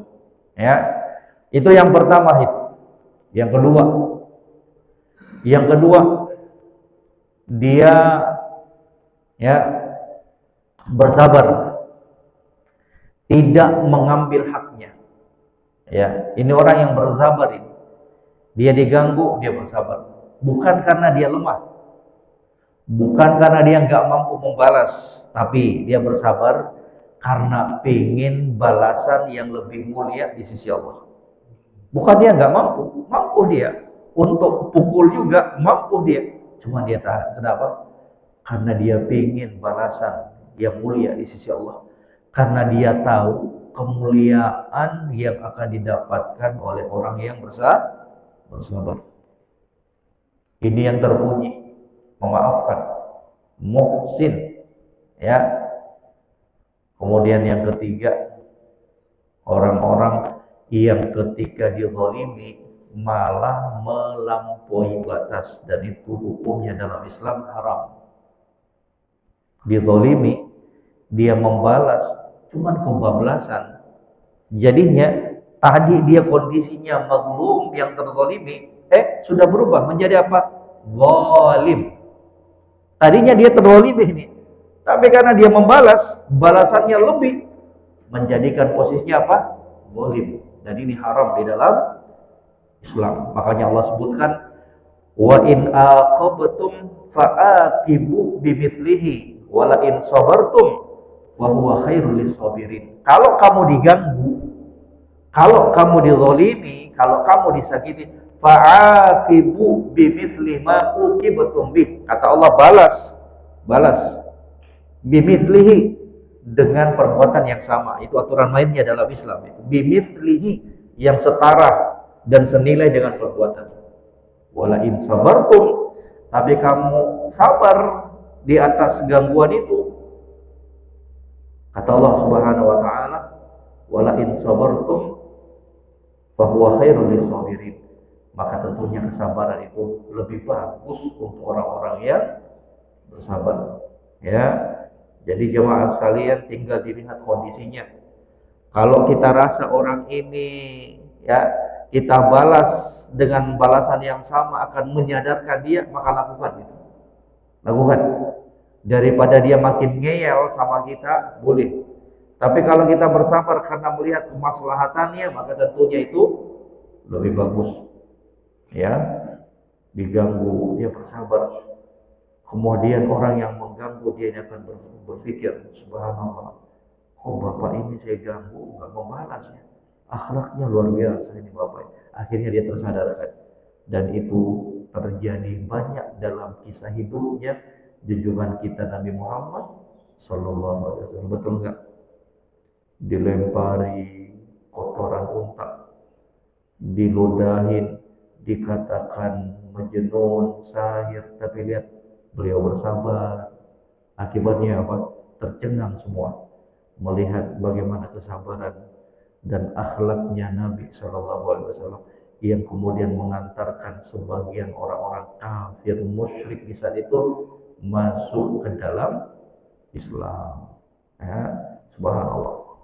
Ya. Itu yang pertama itu. Yang kedua dia ya bersabar, tidak mengambil haknya. Ya, ini orang yang bersabar ini. Dia diganggu, dia bersabar. Bukan karena dia lemah, bukan karena dia nggak mampu membalas, tapi dia bersabar karena pengen balasan yang lebih mulia di sisi Allah. Bukan dia nggak mampu, mampu dia. Untuk pukul juga mampu dia. Cuma dia tahan. Kenapa? Karena dia pengen balasan yang mulia di sisi Allah. Karena dia tahu kemuliaan yang akan didapatkan oleh orang yang bersabar. Ini yang terpuji, memaafkan, muhsin. Ya. Kemudian yang ketiga, orang-orang yang ketika dizalimi malah melampaui batas, dan itu hukumnya dalam Islam haram. Dizalimi, dia membalas cuman kebablasan, jadinya Tadi dia kondisinya mazlum yang terzalimi, sudah berubah menjadi apa? Zalim. Tadinya dia terzalimi ini, tapi karena dia membalas, balasannya lebih, menjadikan posisinya apa? Zalim. Dan ini haram di dalam Islam. Makanya Allah sebutkan, wa in aqabtum fa'aqibu bimithlihi wa la in sabartum wa huwa khairul lisabirin. Kalau kamu diganggu, kalau kamu dizalimi, kalau kamu disakiti, fa'aqibu bimithli ma uqibtum bih. Kata Allah, balas bimithlihi, dengan perbuatan yang sama. Itu aturan mainnya dalam Islam itu. Bimithlihi, yang setara dan senilai dengan perbuatan. Wala in sabartum, tapi kamu sabar di atas gangguan itu. Kata Allah Subhanahu wa taala, wala in sabartum fa huwa khairul lisabirin. Maka tentunya kesabaran itu lebih bagus untuk orang-orang yang bersabar. Ya. Jadi jemaah sekalian, tinggal dilihat kondisinya. Kalau kita rasa orang ini ya kita balas dengan balasan yang sama akan menyadarkan dia, maka lakukan itu. Lakukan. Daripada dia makin ngeyel sama kita, boleh. Tapi kalau kita bersabar karena melihat kemaslahatannya, maka tentunya itu lebih bagus. Ya, diganggu dia bersabar. Kemudian orang yang mengganggu dia akan berpikir, subhanallah, kok bapak ini saya ganggu nggak membalas ya, akhlaknya luar biasa ini bapak. Akhirnya dia tersadarkan, dan itu terjadi banyak dalam kisah hidupnya junjungan kita Nabi Muhammad Sallallahu Alaihi Wasallam. Betul nggak? Dilempari kotoran unta, diludahin, dikatakan majnun, sahir, tapi lihat beliau bersabar. Akibatnya apa? Tercengang semua melihat bagaimana kesabaran dan akhlaknya Nabi Shallallahu Alaihi Wasallam, yang kemudian mengantarkan sebagian orang-orang kafir musyrik di saat itu masuk ke dalam Islam. Ya, subhanallah.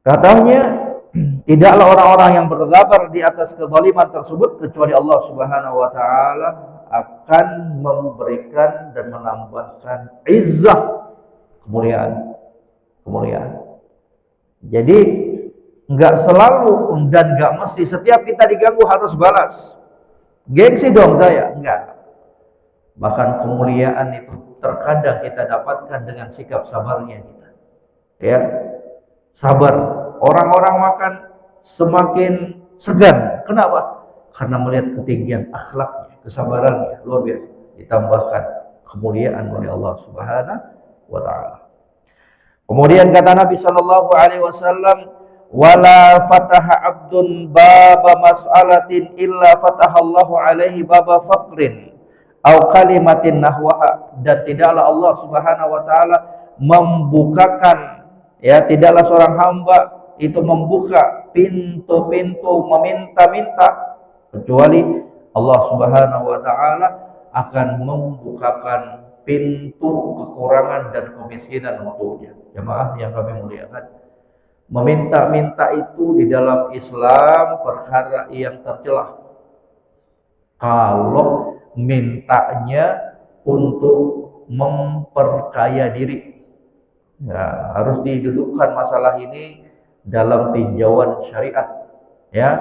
Katanya, tidaklah orang-orang yang bersabar di atas kezaliman tersebut kecuali Allah Subhanahu wa taala akan memberikan dan menambahkan izzah, kemuliaan. Jadi enggak selalu dan enggak mesti setiap kita diganggu harus balas. Gengsi dong saya, enggak. Bahkan kemuliaan itu terkadang kita dapatkan dengan sikap sabarnya kita. Ya. Sabar. Orang-orang makan semakin segan. Kenapa? Karena melihat ketinggian akhlaknya, kesabarannya luar biasa, ditambahkan kemuliaan oleh Allah Subhanahu wa taala. Kemudian kata Nabi sallallahu alaihi wasallam, wala fataha abdun baba mas'alatin illa fatahallahu alaihi baba faqrin au kalimatin nahwaha. Dan tidaklah Allah Subhanahu wa taala membukakan, ya, tidaklah seorang hamba itu membuka pintu-pintu meminta-minta kecuali Allah Subhanahu wa taala akan membukakan pintu kekurangan dan kemiskinan untuknya. Jemaah yang kami muliakan, meminta-minta itu di dalam Islam perkara yang tercela. Kalau mintanya untuk memperkaya diri, ya, harus didudukkan masalah ini dalam tinjauan syariat. Ya,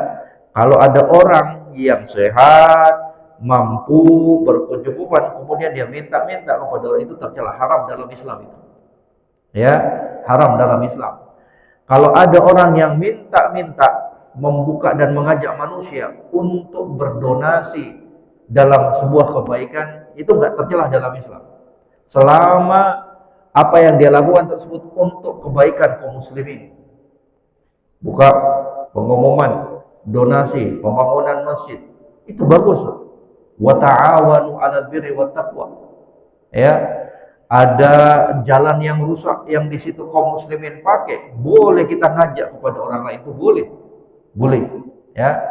kalau ada orang yang sehat, mampu, berkecukupan, kemudian dia minta-minta kepada orang itu, tercela, haram dalam Islam itu. Ya, haram dalam Islam. Kalau ada orang yang minta-minta, membuka dan mengajak manusia untuk berdonasi dalam sebuah kebaikan, itu enggak tercela dalam Islam. Selama apa yang dia lakukan tersebut untuk kebaikan kaum muslimin. Buka pengumuman donasi pembangunan masjid, itu bagus. Wa ta'awanu 'alal birri wat taqwa. Ya, ada jalan yang rusak yang di situ kaum muslimin pakai, boleh kita ngajak kepada orang lain, itu boleh. Ya.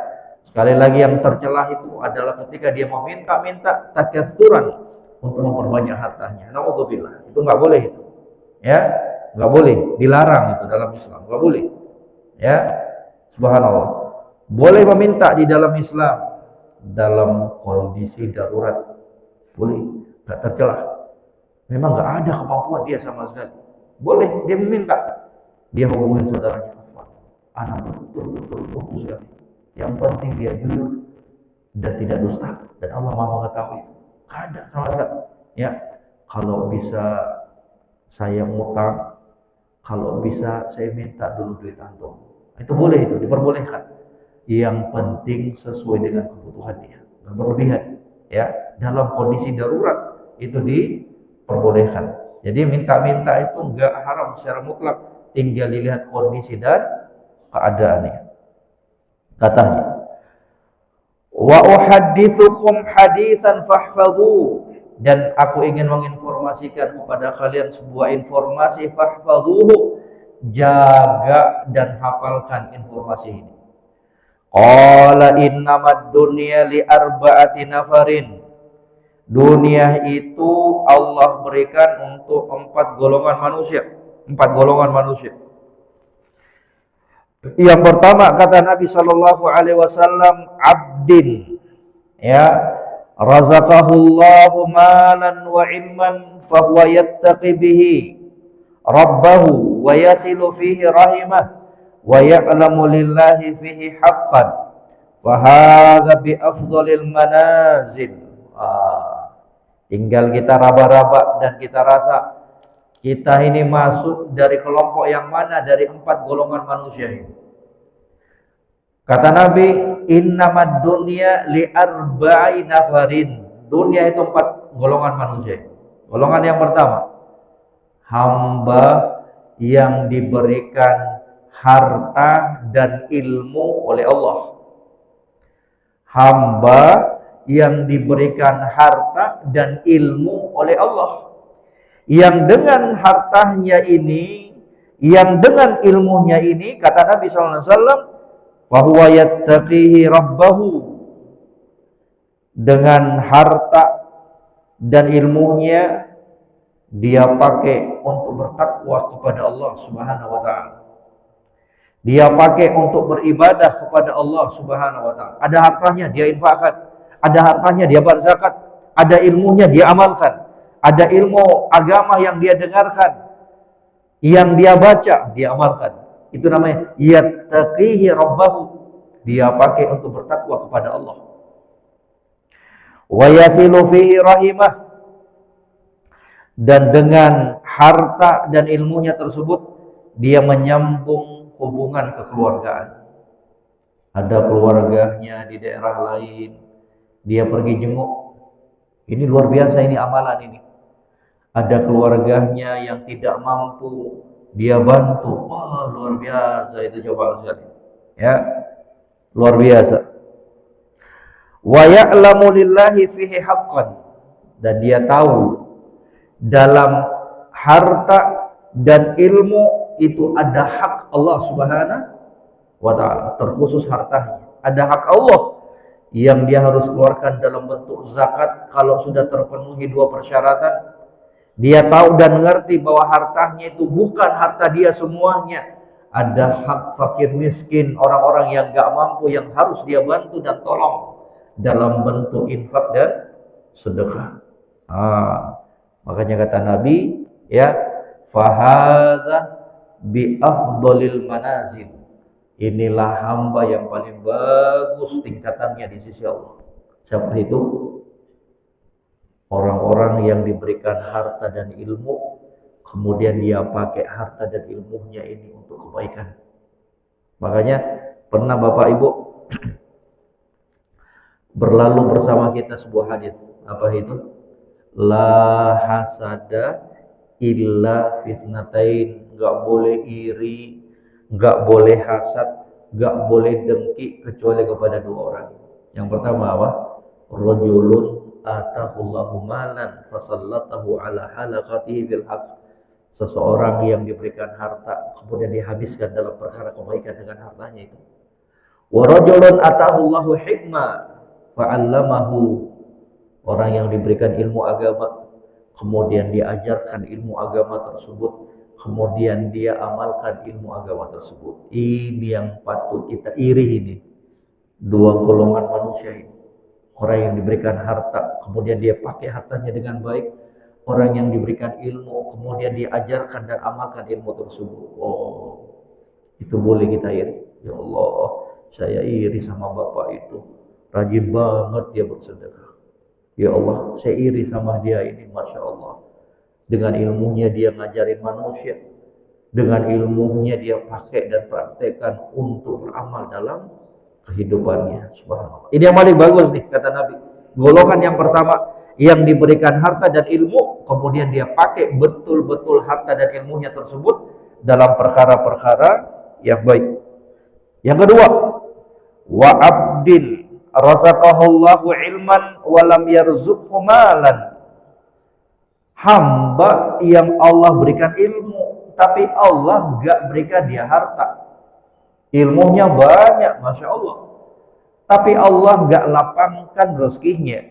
Sekali lagi yang tercelah itu adalah ketika dia meminta-minta takatsuran untuk memperbanyak hartanya. Naudzubillah. Itu enggak boleh itu. Ya, enggak boleh, dilarang itu dalam Islam, enggak boleh. Ya. Subhanallah. Boleh meminta di dalam Islam dalam kondisi darurat. Boleh, nggak tercelah. Memang nggak ada kemampuan dia sama sekali. Boleh dia meminta. Dia hubungin saudaranya. Anak betul-betul putus sekali. Yang penting dia jujur dan tidak dusta. Dan Allah Maha mengetahui. Nggak ada sama sekali. Ya, kalau bisa saya ngutang, kalau bisa saya minta dulu duit antum. Itu boleh, itu diperbolehkan. Yang penting sesuai dengan kebutuhan dia, nggak berlebihan. Ya, dalam kondisi darurat itu diperbolehkan. Jadi minta-minta itu nggak haram secara mutlak, tinggal dilihat kondisi dan keadaannya. Katanya, wa uhadditsukum haditsan fahfadhu, dan aku ingin menginformasikan kepada kalian sebuah informasi, fahfadhuhu, jaga dan hafalkan informasi ini. Qala innamad dunya li arba'ati nafarin. Dunia itu Allah berikan untuk 4 golongan manusia. 4 golongan manusia. Yang pertama kata Nabi sallallahu alaihi wasallam, abdin, ya, razaqahullahu malan wa ilman fahuwa yattaqi bihi rabbahu wa yasilu fihi rahimah wa ya'lamu lillahi fihi haqqan wa hadza bi afdhalil manazil. Tinggal kita raba-raba dan kita rasa kita ini masuk dari kelompok yang mana dari 4 golongan manusia ini. Kata Nabi, innamad dunya li arba'i nafarin. Dunia itu 4 golongan manusia. Golongan yang pertama, hamba yang diberikan harta dan ilmu oleh Allah. Hamba yang diberikan harta dan ilmu oleh Allah, yang dengan hartanya ini, yang dengan ilmunya ini, kata Nabi SAW, fahuwa yattaqihi rabbahu, dengan harta dan ilmunya dia pakai untuk bertakwa kepada Allah Subhanahu wa taala. Dia pakai untuk beribadah kepada Allah Subhanahu wa taala. Ada hartanya dia infakkan, ada hartanya dia bayar zakat, ada ilmunya dia amalkan, ada ilmu agama yang dia dengarkan, yang dia baca, dia amalkan. Itu namanya yattaqihi rabbahu. Dia pakai untuk bertakwa kepada Allah. Wa yasilu fihi rahimah, dan dengan harta dan ilmunya tersebut dia menyambung hubungan kekeluargaan. Ada keluarganya di daerah lain, dia pergi jenguk. Ini luar biasa, ini amalan ini. Ada keluarganya yang tidak mampu, dia bantu. Wah, luar biasa itu, coba sekali. Ya, luar biasa. Wa ya'lamu lillahi fihi haqqan, dan dia tahu dalam harta dan ilmu itu ada hak Allah Subhanahu wa taala, terkhusus hartanya. Ada hak Allah yang dia harus keluarkan dalam bentuk zakat kalau sudah terpenuhi 2 persyaratan. Dia tahu dan mengerti bahwa hartanya itu bukan harta dia semuanya. Ada hak fakir miskin, orang-orang yang gak mampu, yang harus dia bantu dan tolong dalam bentuk infak dan sedekah. Makanya kata Nabi, ya, fahadha bi afdhalil manazil. Inilah hamba yang paling bagus tingkatannya di sisi Allah. Siapa itu? Orang-orang yang diberikan harta dan ilmu, kemudian dia pakai harta dan ilmunya ini untuk kebaikan. Makanya pernah Bapak Ibu berlalu bersama kita sebuah hadis. Apa itu? La hasada illa fitnatain. Enggak boleh iri, enggak boleh hasad, enggak boleh dengki kecuali kepada 2 orang. Yang pertama apa? Rajulun atahullahu malan fasallatahu ala halaqatihi bil haqq. Seseorang yang diberikan harta kemudian dihabiskan dalam perkara kebaikan dengan hartanya itu. Wa rajulun atahullahu hikmah fa'allamahu. Orang yang diberikan ilmu agama kemudian diajarkan ilmu agama tersebut kemudian dia amalkan ilmu agama tersebut. Ini yang patut kita iri ini. Dua golongan manusia ini. Orang yang diberikan harta, kemudian dia pakai hartanya dengan baik. Orang yang diberikan ilmu, kemudian dia ajarkan dan amalkan ilmu tersebut. Oh, itu boleh kita iri. Ya Allah, saya iri sama bapak itu. Rajin banget dia bersedekah. Ya Allah, saya iri sama dia ini, Masya Allah. Dengan ilmunya dia ngajarin manusia. Dengan ilmunya dia pakai dan praktekkan untuk beramal dalam kehidupannya. Subhanallah. Ini yang paling bagus nih, kata Nabi. Golongan yang pertama, yang diberikan harta dan ilmu, kemudian dia pakai betul-betul harta dan ilmunya tersebut dalam perkara-perkara yang baik. Yang kedua, wa abdin razaqahullahu ilman wa lam yarzuqhu malan. Hamba yang Allah berikan ilmu, tapi Allah enggak berikan dia harta. Ilmunya banyak, Masya Allah, tapi Allah enggak lapangkan rezekinya.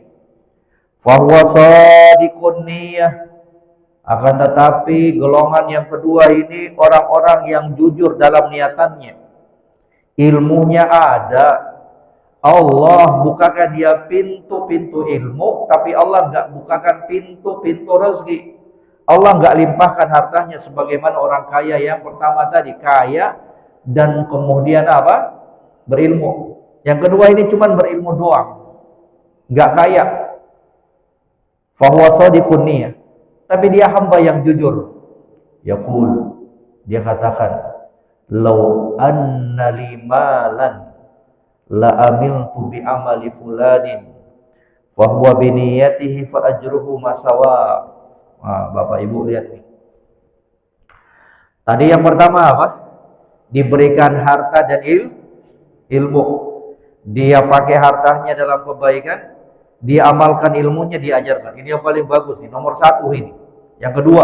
Fahuwa shadiqun niyah. Akan tetapi golongan yang kedua ini orang-orang yang jujur dalam niatannya. Ilmunya ada, Allah bukakan dia pintu-pintu ilmu, tapi Allah enggak bukakan pintu-pintu rezeki. Allah enggak limpahkan hartanya sebagaimana orang kaya yang pertama tadi, kaya dan kemudian apa? Berilmu. Yang kedua ini cuma berilmu doang, enggak kaya. Fahuwa shadiqun niyah. Tapi dia hamba yang jujur. Yaqul, dia katakan, "Lau anna li malan la amiltu bi amali fulanin wa huwa bi niyyatihi fa ajruhu masawa." Nah, Bapak Ibu lihat nih. Tadi yang pertama apa? Diberikan harta dan ilmu. Dia pakai hartanya dalam kebaikan, dia amalkan ilmunya, diajarkan. Ini yang paling bagus nih, nomor satu ini. Yang kedua,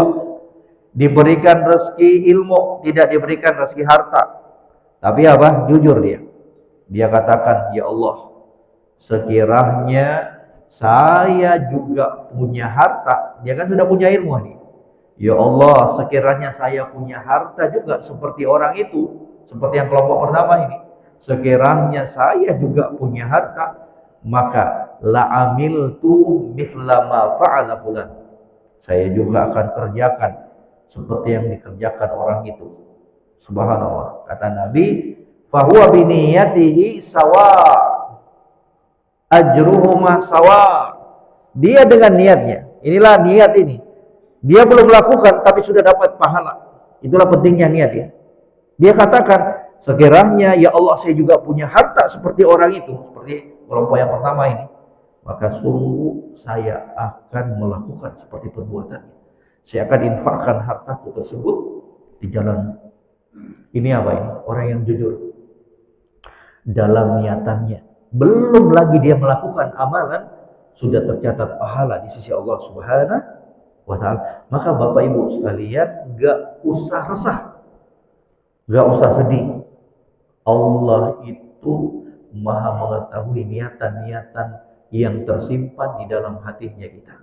diberikan rezeki ilmu, tidak diberikan rezeki harta. Tapi apa? Jujur dia. Dia katakan, ya Allah, sekiranya saya juga punya harta. Dia kan sudah punya ilmu nih. Ya Allah, sekiranya saya punya harta juga seperti orang itu, seperti yang kelompok pertama ini. Sekiranya saya juga punya harta, maka la amiltu mithla ma fa'ala fulan. Saya juga akan kerjakan seperti yang dikerjakan orang itu. Subhanallah. Kata Nabi, fahuwa biniyatihi sawa, ajruhuma sawa. Dia dengan niatnya. Inilah niat ini. Dia belum melakukan tapi sudah dapat pahala. Itulah pentingnya niat ya. Dia katakan, sekiranya ya Allah saya juga punya harta seperti orang itu, seperti kelompok yang pertama ini, maka sungguh saya akan melakukan seperti perbuatannya. Saya akan infakkan hartaku tersebut di jalan. Ini apa ini? Orang yang jujur dalam niatannya. Belum lagi dia melakukan amalan, sudah tercatat pahala di sisi Allah Subhanahu wa ta'ala. Maka Bapak Ibu sekalian, gak usah resah, gak usah sedih. Allah itu Maha mengetahui niatan-niatan yang tersimpan di dalam hatinya kita.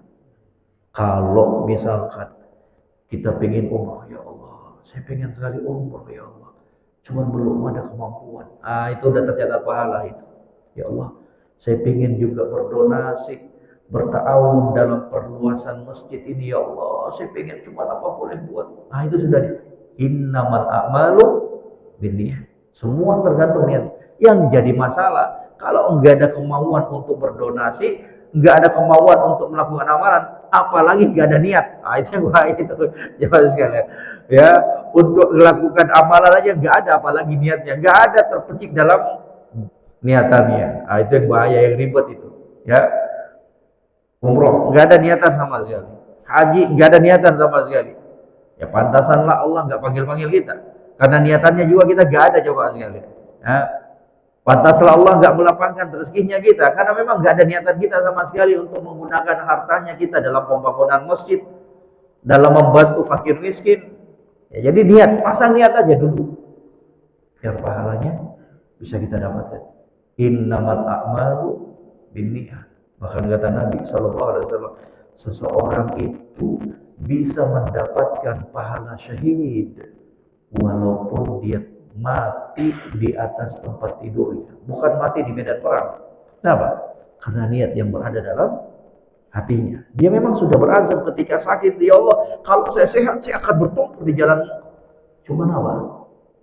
Kalau misalkan kita pengen umrah, ya Allah, saya pengen sekali umrah ya Allah, cuman belum ada kemampuan. Itu udah tercatat pahala itu. Ya Allah, saya pengen juga berdonasi, berta'awun dalam perluasan masjid ini ya Allah, saya pengen cuma apa boleh buat. Itu sudah di innamal a'malu binniyat. Semua tergantung niat. Yang jadi masalah kalau enggak ada kemauan untuk berdonasi, enggak ada kemauan untuk melakukan amalan, apalagi enggak ada niat. Itu yang bahaya itu. Jemaah sekalian. Ya, untuk melakukan amalan aja enggak ada, apalagi niatnya. Enggak ada terpecik dalam niatannya. Itu yang bahaya, yang ribet itu. Ya. Umroh enggak ada niatan sama sekali. Haji enggak ada niatan sama sekali. Ya pantasanlah Allah enggak panggil-panggil kita. Karena niatannya juga kita enggak ada, coba sekalian. Ya. Pantaslah Allah enggak melapangkan rezekinya kita, karena memang enggak ada niatan kita sama sekali untuk menggunakan hartanya kita dalam pembangunan masjid, dalam membantu fakir miskin. Ya, jadi niat, pasang niat aja dulu. Biar pahalanya bisa kita dapatkan. Innamal a'malu binniyat. Bahkan kata Nabi SAW, seseorang itu bisa mendapatkan pahala syahid walaupun dia mati di atas tempat tidurnya, bukan mati di medan perang. Kenapa? Karena niat yang berada dalam hatinya. Dia memang sudah berazam ketika sakit, ya Allah, kalau saya sehat saya akan bertempur di jalan. Cuma apa?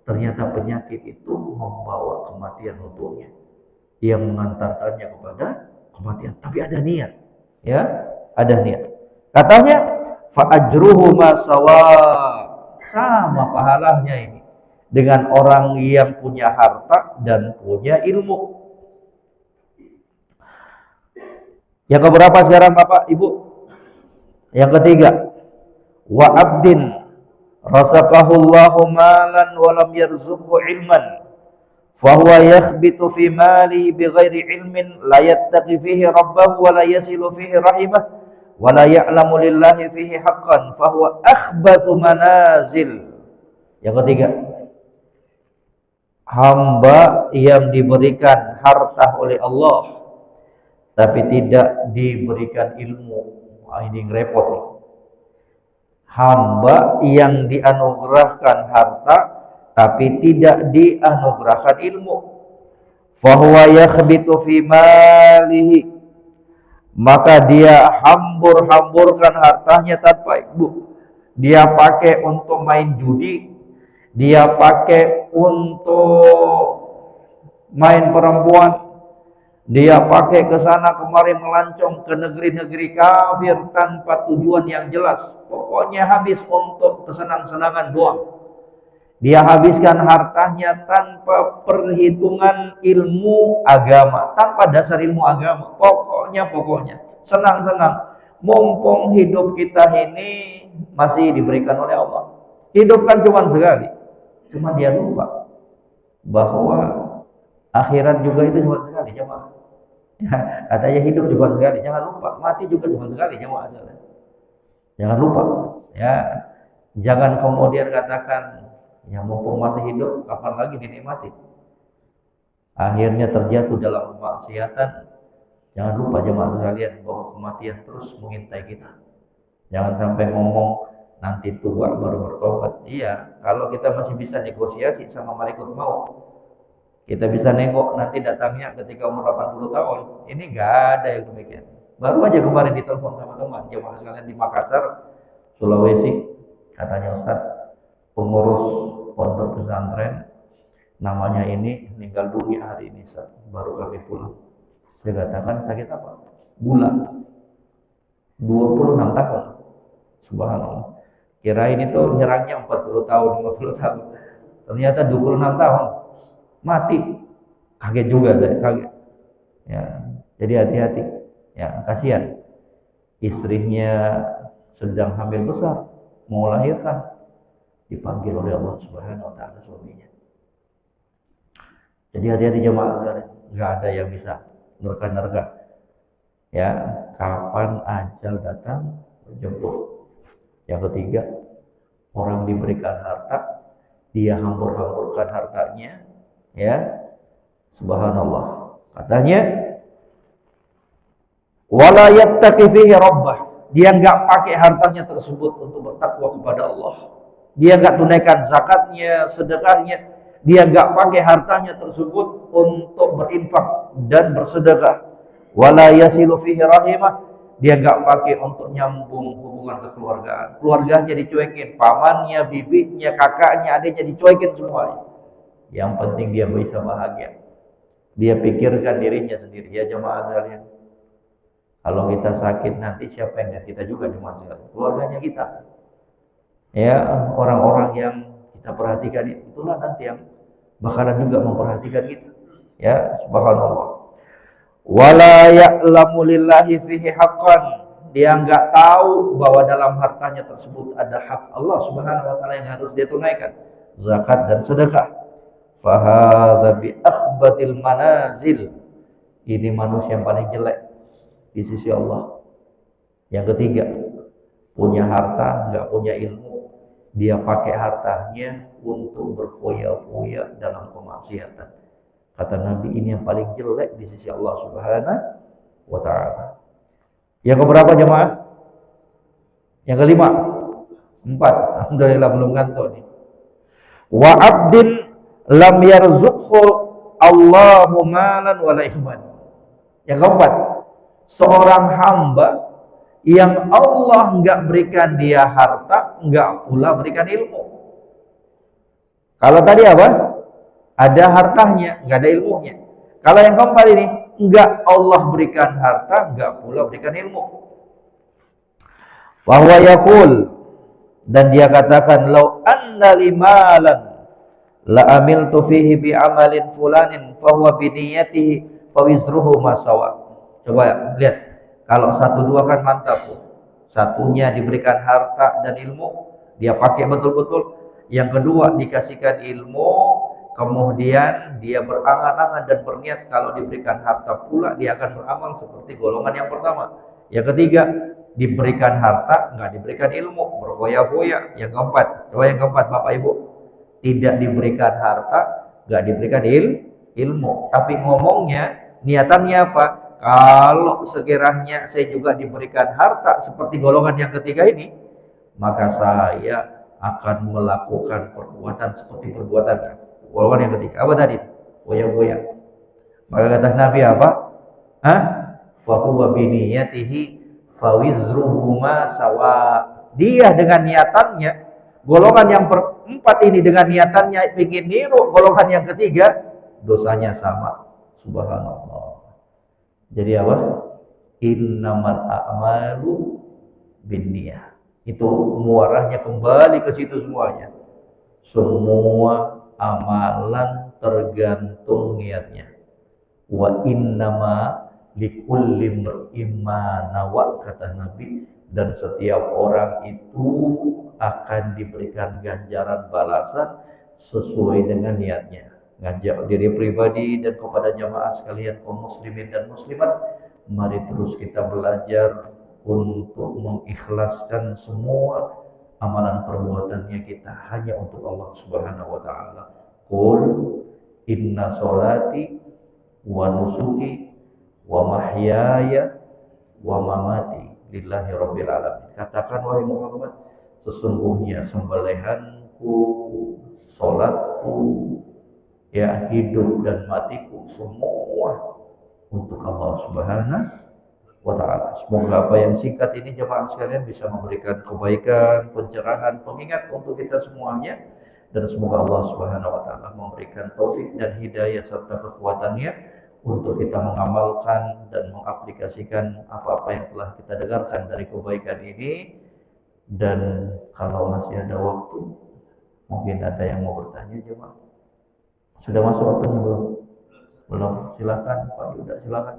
Ternyata penyakit itu membawa kematian untuknya, yang mengantarkannya kepada kematian. Tapi ada niat, ya, ada niat. Katanya, fa ajruhu ma sawa, sama pahalanya ini dengan orang yang punya harta dan punya ilmu. Yang keberapa sekarang Bapak Ibu? Yang ketiga, wa abdin razaqahullahu malan wa lam yarzuqhu ilman fahuwa yakhbitu fi malihi bighairi ilmin la yattaqi fihi rabbahu wa la yasilu fihi rahimah wa la ya'lamu lillahi fihi haqqan fahuwa akhbathu manazil. Yang ketiga, hamba yang diberikan harta oleh Allah tapi tidak diberikan ilmu. Ini repot nih. Hamba yang dianugerahkan harta tapi tidak dianugerahkan ilmu. Fahuwa yakhbitu fi malihi, maka dia hambur-hamburkan hartanya tanpa ilmu. Dia pakai untuk main judi, dia pakai untuk main perempuan, dia pakai ke sana kemari melancong ke negeri-negeri kafir tanpa tujuan yang jelas. Pokoknya habis untuk kesenang-senangan doang. Dia habiskan hartanya tanpa perhitungan ilmu agama, tanpa dasar ilmu agama. Pokoknya senang-senang. Mumpung hidup kita ini masih diberikan oleh Allah. Hidup kan cuma sekali. Cuma dia lupa bahwa akhirat juga itu cuma sekali, jemaah. Ya, katanya hidup cuma sekali, jangan lupa. Mati juga cuma sekali, jemaah. Jangan lupa, ya. Jangan kemudian katakan, ya mumpung masih hidup, kapan lagi dinikmati? Akhirnya terjatuh dalam kemaksiatan. Jangan lupa jemaah sekalian bahwa kematian terus mengintai kita. Jangan sampai ngomong nanti tua baru bertobat. Iya, kalau kita masih bisa negosiasi sama malaikat maut, kita bisa nengok nanti datangnya ketika umur 80 tahun. Ini gak ada yang demikian. Baru aja kemarin ditelepon sama teman jemaah sekalian di Makassar, Sulawesi. Katanya Ustaz, pengurus pondok pesantren namanya ini meninggal dunia hari ini, Ustaz. Baru kami pulang. Saya katakan, sakit apa? Gula. 26 tahun. Subhanallah. Kirain itu nyerangnya 40 tahun, 50 tahun. Ternyata 26 tahun. Mati. Kaget juga saya, kaget. Ya, jadi hati-hati. Ya, kasihan. Istrinya sedang hamil besar, mau melahirkan, dipanggil oleh Allah Subhanahu wa taala suaminya. Jadi hati-hati jemaah sekalian, enggak ada yang bisa nerka-nerka. Ya, kapan ajal datang menjemput. Yang ketiga, orang diberikan harta, dia hambur-hamburkan hartanya. Ya, subhanallah. Katanya, wala yattaqi fihi rabbah. Dia enggak pakai hartanya tersebut untuk bertakwa kepada Allah. Dia enggak tunaikan zakatnya, sedekahnya. Dia enggak pakai hartanya tersebut untuk berinfak dan bersedekah. Wala yasilu fihi rahimah. Dia enggak pakai untuk nyambung hubungan kekeluargaan. Keluarganya dicuekin, pamannya, bibitnya, kakaknya, adiknya dicuekin semuanya. Yang penting dia bisa bahagia. Dia pikirkan dirinya sendiri. Ya jemaah sekalian, kalau kita sakit nanti siapa yang lihat kita juga jemaah sekalian? Keluarganya kita. Ya, orang-orang yang kita perhatikan itulah nanti yang bakalan juga memperhatikan kita. Ya, subhanallah. Wala ya'lamu lillahi fihi haqqan. Dia enggak tahu bahwa dalam hartanya tersebut ada hak Allah Subhanahu wa taala yang harus dia tunaikan, zakat dan sedekah. Fahadha bi akhbatil manazil. Ini manusia yang paling jelek di sisi Allah. Yang ketiga, punya harta enggak punya ilmu. Dia pakai hartanya untuk berfoya-foya dalam kemaksiatan. Kata Nabi, ini yang paling jelek di sisi Allah Subhanahu wa taala. Yang keberapa jemaah? Yang kelima, 4. Alhamdulillah belum ngantuk nih. Wa abdin lam yarzuqhu Allahu malan wala ilman. Yang keempat, seorang hamba yang Allah enggak berikan dia harta, enggak pula berikan ilmu. Kalau tadi apa? Ada hartanya, enggak ada ilmunya. Kalau yang keempat ini, enggak Allah berikan harta, enggak pula berikan ilmu. Wa huwa yaqul, dan dia katakan, lau anna limalan la amiltu fihi bi amalin fulanin fa huwa bi niyyatihi fa wizruhu masawa. Coba lihat, kalau 1 2 kan mantap tuh. Satunya diberikan harta dan ilmu, dia pakai betul-betul. Yang kedua dikasihkan ilmu, kemudian dia berangan-angan dan berniat kalau diberikan harta pula dia akan beramal seperti golongan yang pertama. Yang ketiga, diberikan harta, enggak diberikan ilmu, berfoya-foya. Yang keempat, coba yang keempat Bapak Ibu, tidak diberikan harta, enggak diberikan ilmu. Tapi ngomongnya, niatannya apa? Kalau sekiranya saya juga diberikan harta seperti golongan yang ketiga ini, maka saya akan melakukan perbuatan seperti perbuatannya. Golongan yang ketiga, apa tadi? Foya-foya. Maka kata Nabi apa? Fa huwa bi niyyatihi fa wizruhuma sawa. Dia dengan niatannya, golongan yang keempat ini dengan niatannya ingin niru golongan yang ketiga, dosanya sama. Subhanallah. Jadi apa? Innamal a'malu binniyah. Itu muaranya kembali ke situ semuanya. Semua amalan tergantung niatnya. Wa innama likulli imrin ma nawa, kata Nabi, dan setiap orang itu akan diberikan ganjaran balasan sesuai dengan niatnya. Ngajak diri pribadi dan kepada jamaah sekalian kaum muslimin dan muslimat, mari terus kita belajar untuk mengikhlaskan semua amalan perbuatannya kita hanya untuk Allah Subhanahu wa taala. Qul inna sholati wa nusuki wa mahyaya wa mamati lillahi rabbil alamin. Katakan wahai Muhammad, sesungguhnya sembelihanku, salatku, ya hidup dan matiku semua untuk Allah Subhanahu wa ta'ala. Semoga apa yang singkat ini jemaah sekalian bisa memberikan kebaikan, pencerahan, pengingat untuk kita semuanya, dan semoga Allah Subhanahu wa ta'ala memberikan taufik dan hidayah serta kekuatannya untuk kita mengamalkan dan mengaplikasikan apa-apa yang telah kita dengarkan dari kebaikan ini. Dan kalau masih ada waktu, mungkin ada yang mau bertanya jemaah. Sudah masuk waktunya belum? Belum. Silakan Pak Yuda, silakan.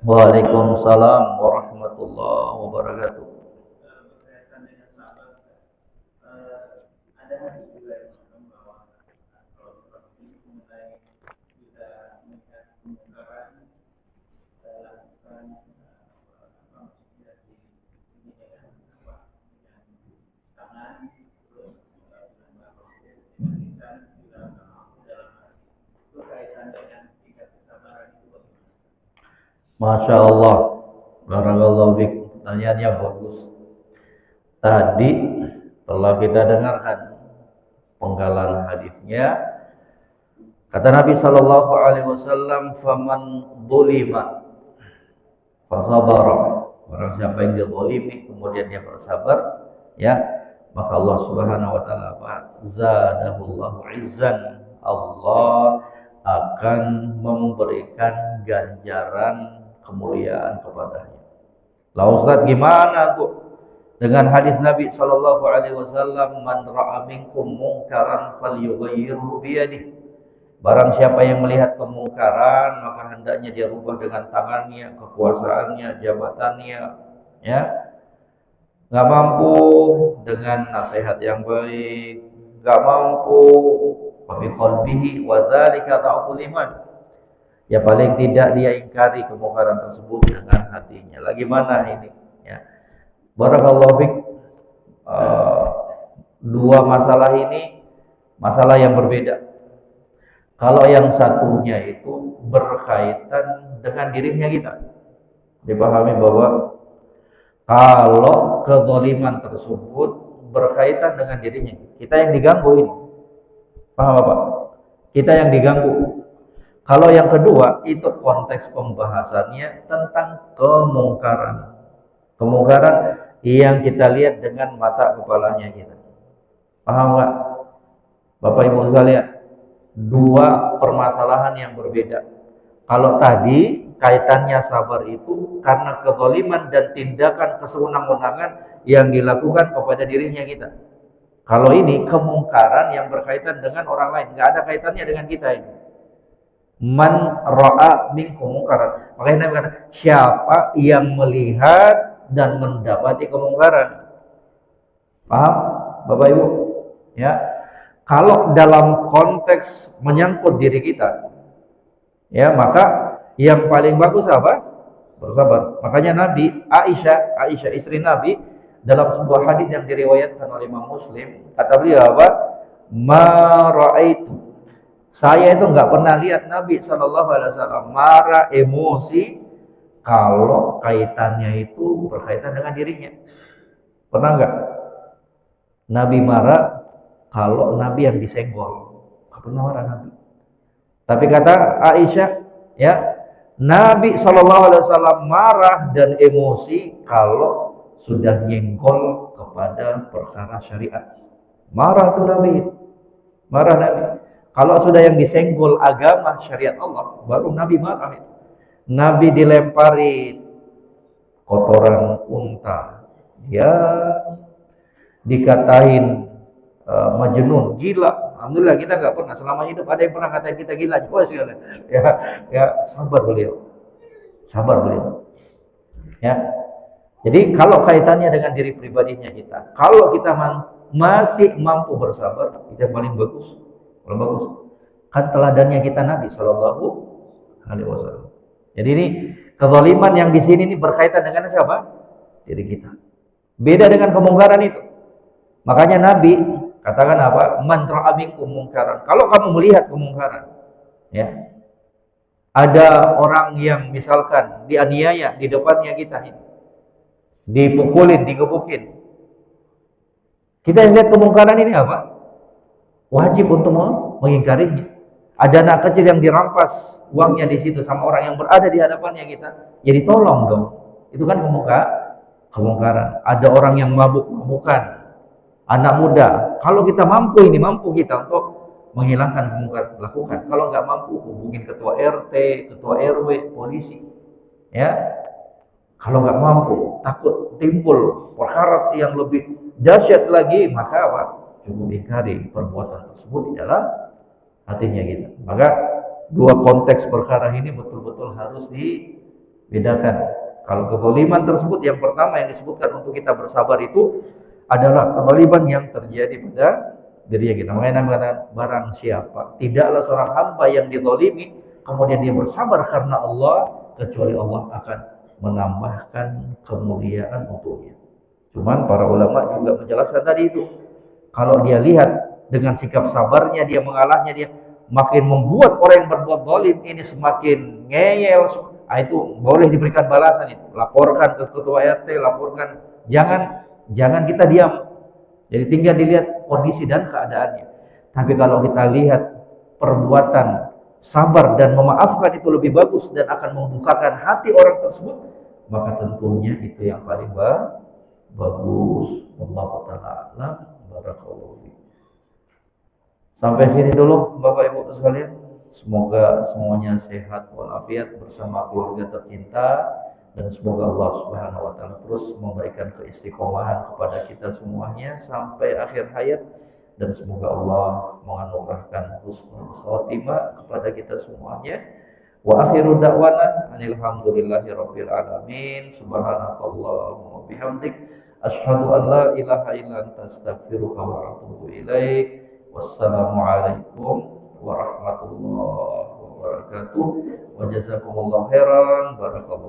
Waalaikumsalam warahmatullahi wabarakatuh. Masya Allah, barakallahu fiik. Pertanyaannya bagus. Tadi telah kita dengarkan penggalan hadisnya. Kata Nabi sallallahu alaihi wasallam, "Faman dzulima fasabara." Orang siapa yang dizalimi kemudian dia bersabar, ya, maka Allah Subhanahu wa taala zadahullahu izzan. Allah akan memberikan ganjaran kemuliaan kepadanya. Lah Ustaz, gimana tuh dengan hadis Nabi sallallahu alaihi wasallam, man ra'a minkum munkaran falyughayyirhu biyadihi. Barang siapa yang melihat kemungkaran, maka hendaknya dia rubah dengan tangannya, kekuasaannya, jabatannya, ya. Enggak mampu dengan nasihat yang baik, enggak mampu bi qalbihi wa dzalika ta'ful iman. Ya paling tidak dia ingkari kemungkaran tersebut dengan hatinya. Lagi mana ini? Ya. Barakallahu fiik. Dua masalah ini masalah yang berbeda. Kalau yang satunya itu berkaitan dengan dirinya kita, dipahami bahwa kalau kezaliman tersebut berkaitan dengan dirinya, kita yang diganggu ini. Paham Bapak? Kita yang diganggu. Kalau yang kedua, itu konteks pembahasannya tentang kemungkaran. Kemungkaran yang kita lihat dengan mata kepalanya kita. Paham nggak? Bapak Ibu sekalian, dua permasalahan yang berbeda. Kalau tadi kaitannya sabar itu karena kezaliman dan tindakan kesewenang-wenangan yang dilakukan kepada dirinya kita. Kalau ini kemungkaran yang berkaitan dengan orang lain, nggak ada kaitannya dengan kita ini. Man ra'a minkum mungkaran. Makanya Nabi kata, siapa yang melihat dan mendapati kemungkaran. Paham Bapak Ibu? Ya. Kalau dalam konteks menyangkut diri kita, ya, maka yang paling bagus apa? Bersabar. Makanya Nabi Aisyah istri Nabi, dalam sebuah hadis yang diriwayatkan oleh Imam Muslim, kata beliau apa? Ma ra'aitu, saya itu nggak pernah lihat Nabi SAW marah emosi kalau kaitannya itu berkaitan dengan dirinya. Pernah nggak Nabi marah kalau Nabi yang disenggol? Nggak pernah marah Nabi. Tapi kata Aisyah, ya, Nabi SAW marah dan emosi kalau sudah nyenggol kepada perkara syariat. Marah tuh Nabi. Marah Nabi. Kalau sudah yang disenggol agama syariat Allah, baru Nabi marah itu. Nabi dilempari kotoran unta, ya, dikatain majnun, gila. Alhamdulillah kita nggak pernah selama hidup ada yang pernah katain kita gila. Coba sekali. Ya, sabar beliau. Sabar beliau. Ya. Jadi kalau kaitannya dengan diri pribadinya kita, kalau kita masih mampu bersabar, itu yang paling bagus. Paling bagus. Kan teladannya kita Nabi Shallallahu Alaihi Wasallam. Jadi ini kezaliman yang di sini ini berkaitan dengan siapa? Diri kita. Beda dengan kemungkaran itu. Makanya Nabi katakan apa? Man ra'a minkum mungkaran. Kalau kamu melihat kemungkaran, ya, ada orang yang misalkan dianiaya di depannya kita ini, dipukulin, digebukin. Kita yang lihat kemungkaran ini apa? Wajib untuk mengingkarinya. Ada anak kecil yang dirampas uangnya di situ sama orang yang berada di hadapannya kita, jadi tolong dong. Itu kan kemungkaran. Ada orang yang mabuk-mabukan, anak muda. Kalau kita mampu kita untuk menghilangkan kemungkaran, lakukan. Kalau nggak mampu, hubungin ketua RT, ketua RW, polisi. Ya. Kalau nggak mampu, takut timbul perkara yang lebih dahsyat lagi, maka apa? Cukup ingkari perbuatan tersebut di dalam hatinya kita. Maka dua konteks perkara ini betul-betul harus dibedakan. Kalau kezaliman tersebut, yang pertama yang disebutkan untuk kita bersabar itu adalah kezaliman yang terjadi pada dirinya kita. Makanya Nabi katakan, barang siapa tidaklah seorang hamba yang dizalimi kemudian dia bersabar karena Allah, kecuali Allah akan menambahkan kemuliaan untuknya. Cuman para ulama juga menjelaskan tadi itu, kalau dia lihat dengan sikap sabarnya, dia mengalahnya, dia makin membuat orang yang berbuat zalim ini semakin ngeyel, itu boleh diberikan balasan itu. Laporkan ke ketua RT, laporkan. Jangan kita diam. Jadi tinggal dilihat kondisi dan keadaannya. Tapi kalau kita lihat perbuatan sabar dan memaafkan itu lebih bagus dan akan membukakan hati orang tersebut, maka tentunya itu yang paling bagus. Wallahu ta'ala a'lam. Barakallahu fiik. Sampai sini dulu Bapak Ibu sekalian. Semoga semuanya sehat walafiat bersama keluarga tercinta, dan semoga Allah Subhanahu wa taala terus memberikan keistiqomahan kepada kita semuanya sampai akhir hayat, dan semoga Allah menganugerahkan husnul khotimah kepada kita semuanya. Wa akhiru da'wana alhamdulillahi rabbil alamin. Subhanakallahumma bihamdik asyhadu an la ilaha illa anta astaghfiruka wa atubu ilaik. Wassalamualaikum warahmatullahi wabarakatuh. Wa jazakumullahu khairan. Barakallahu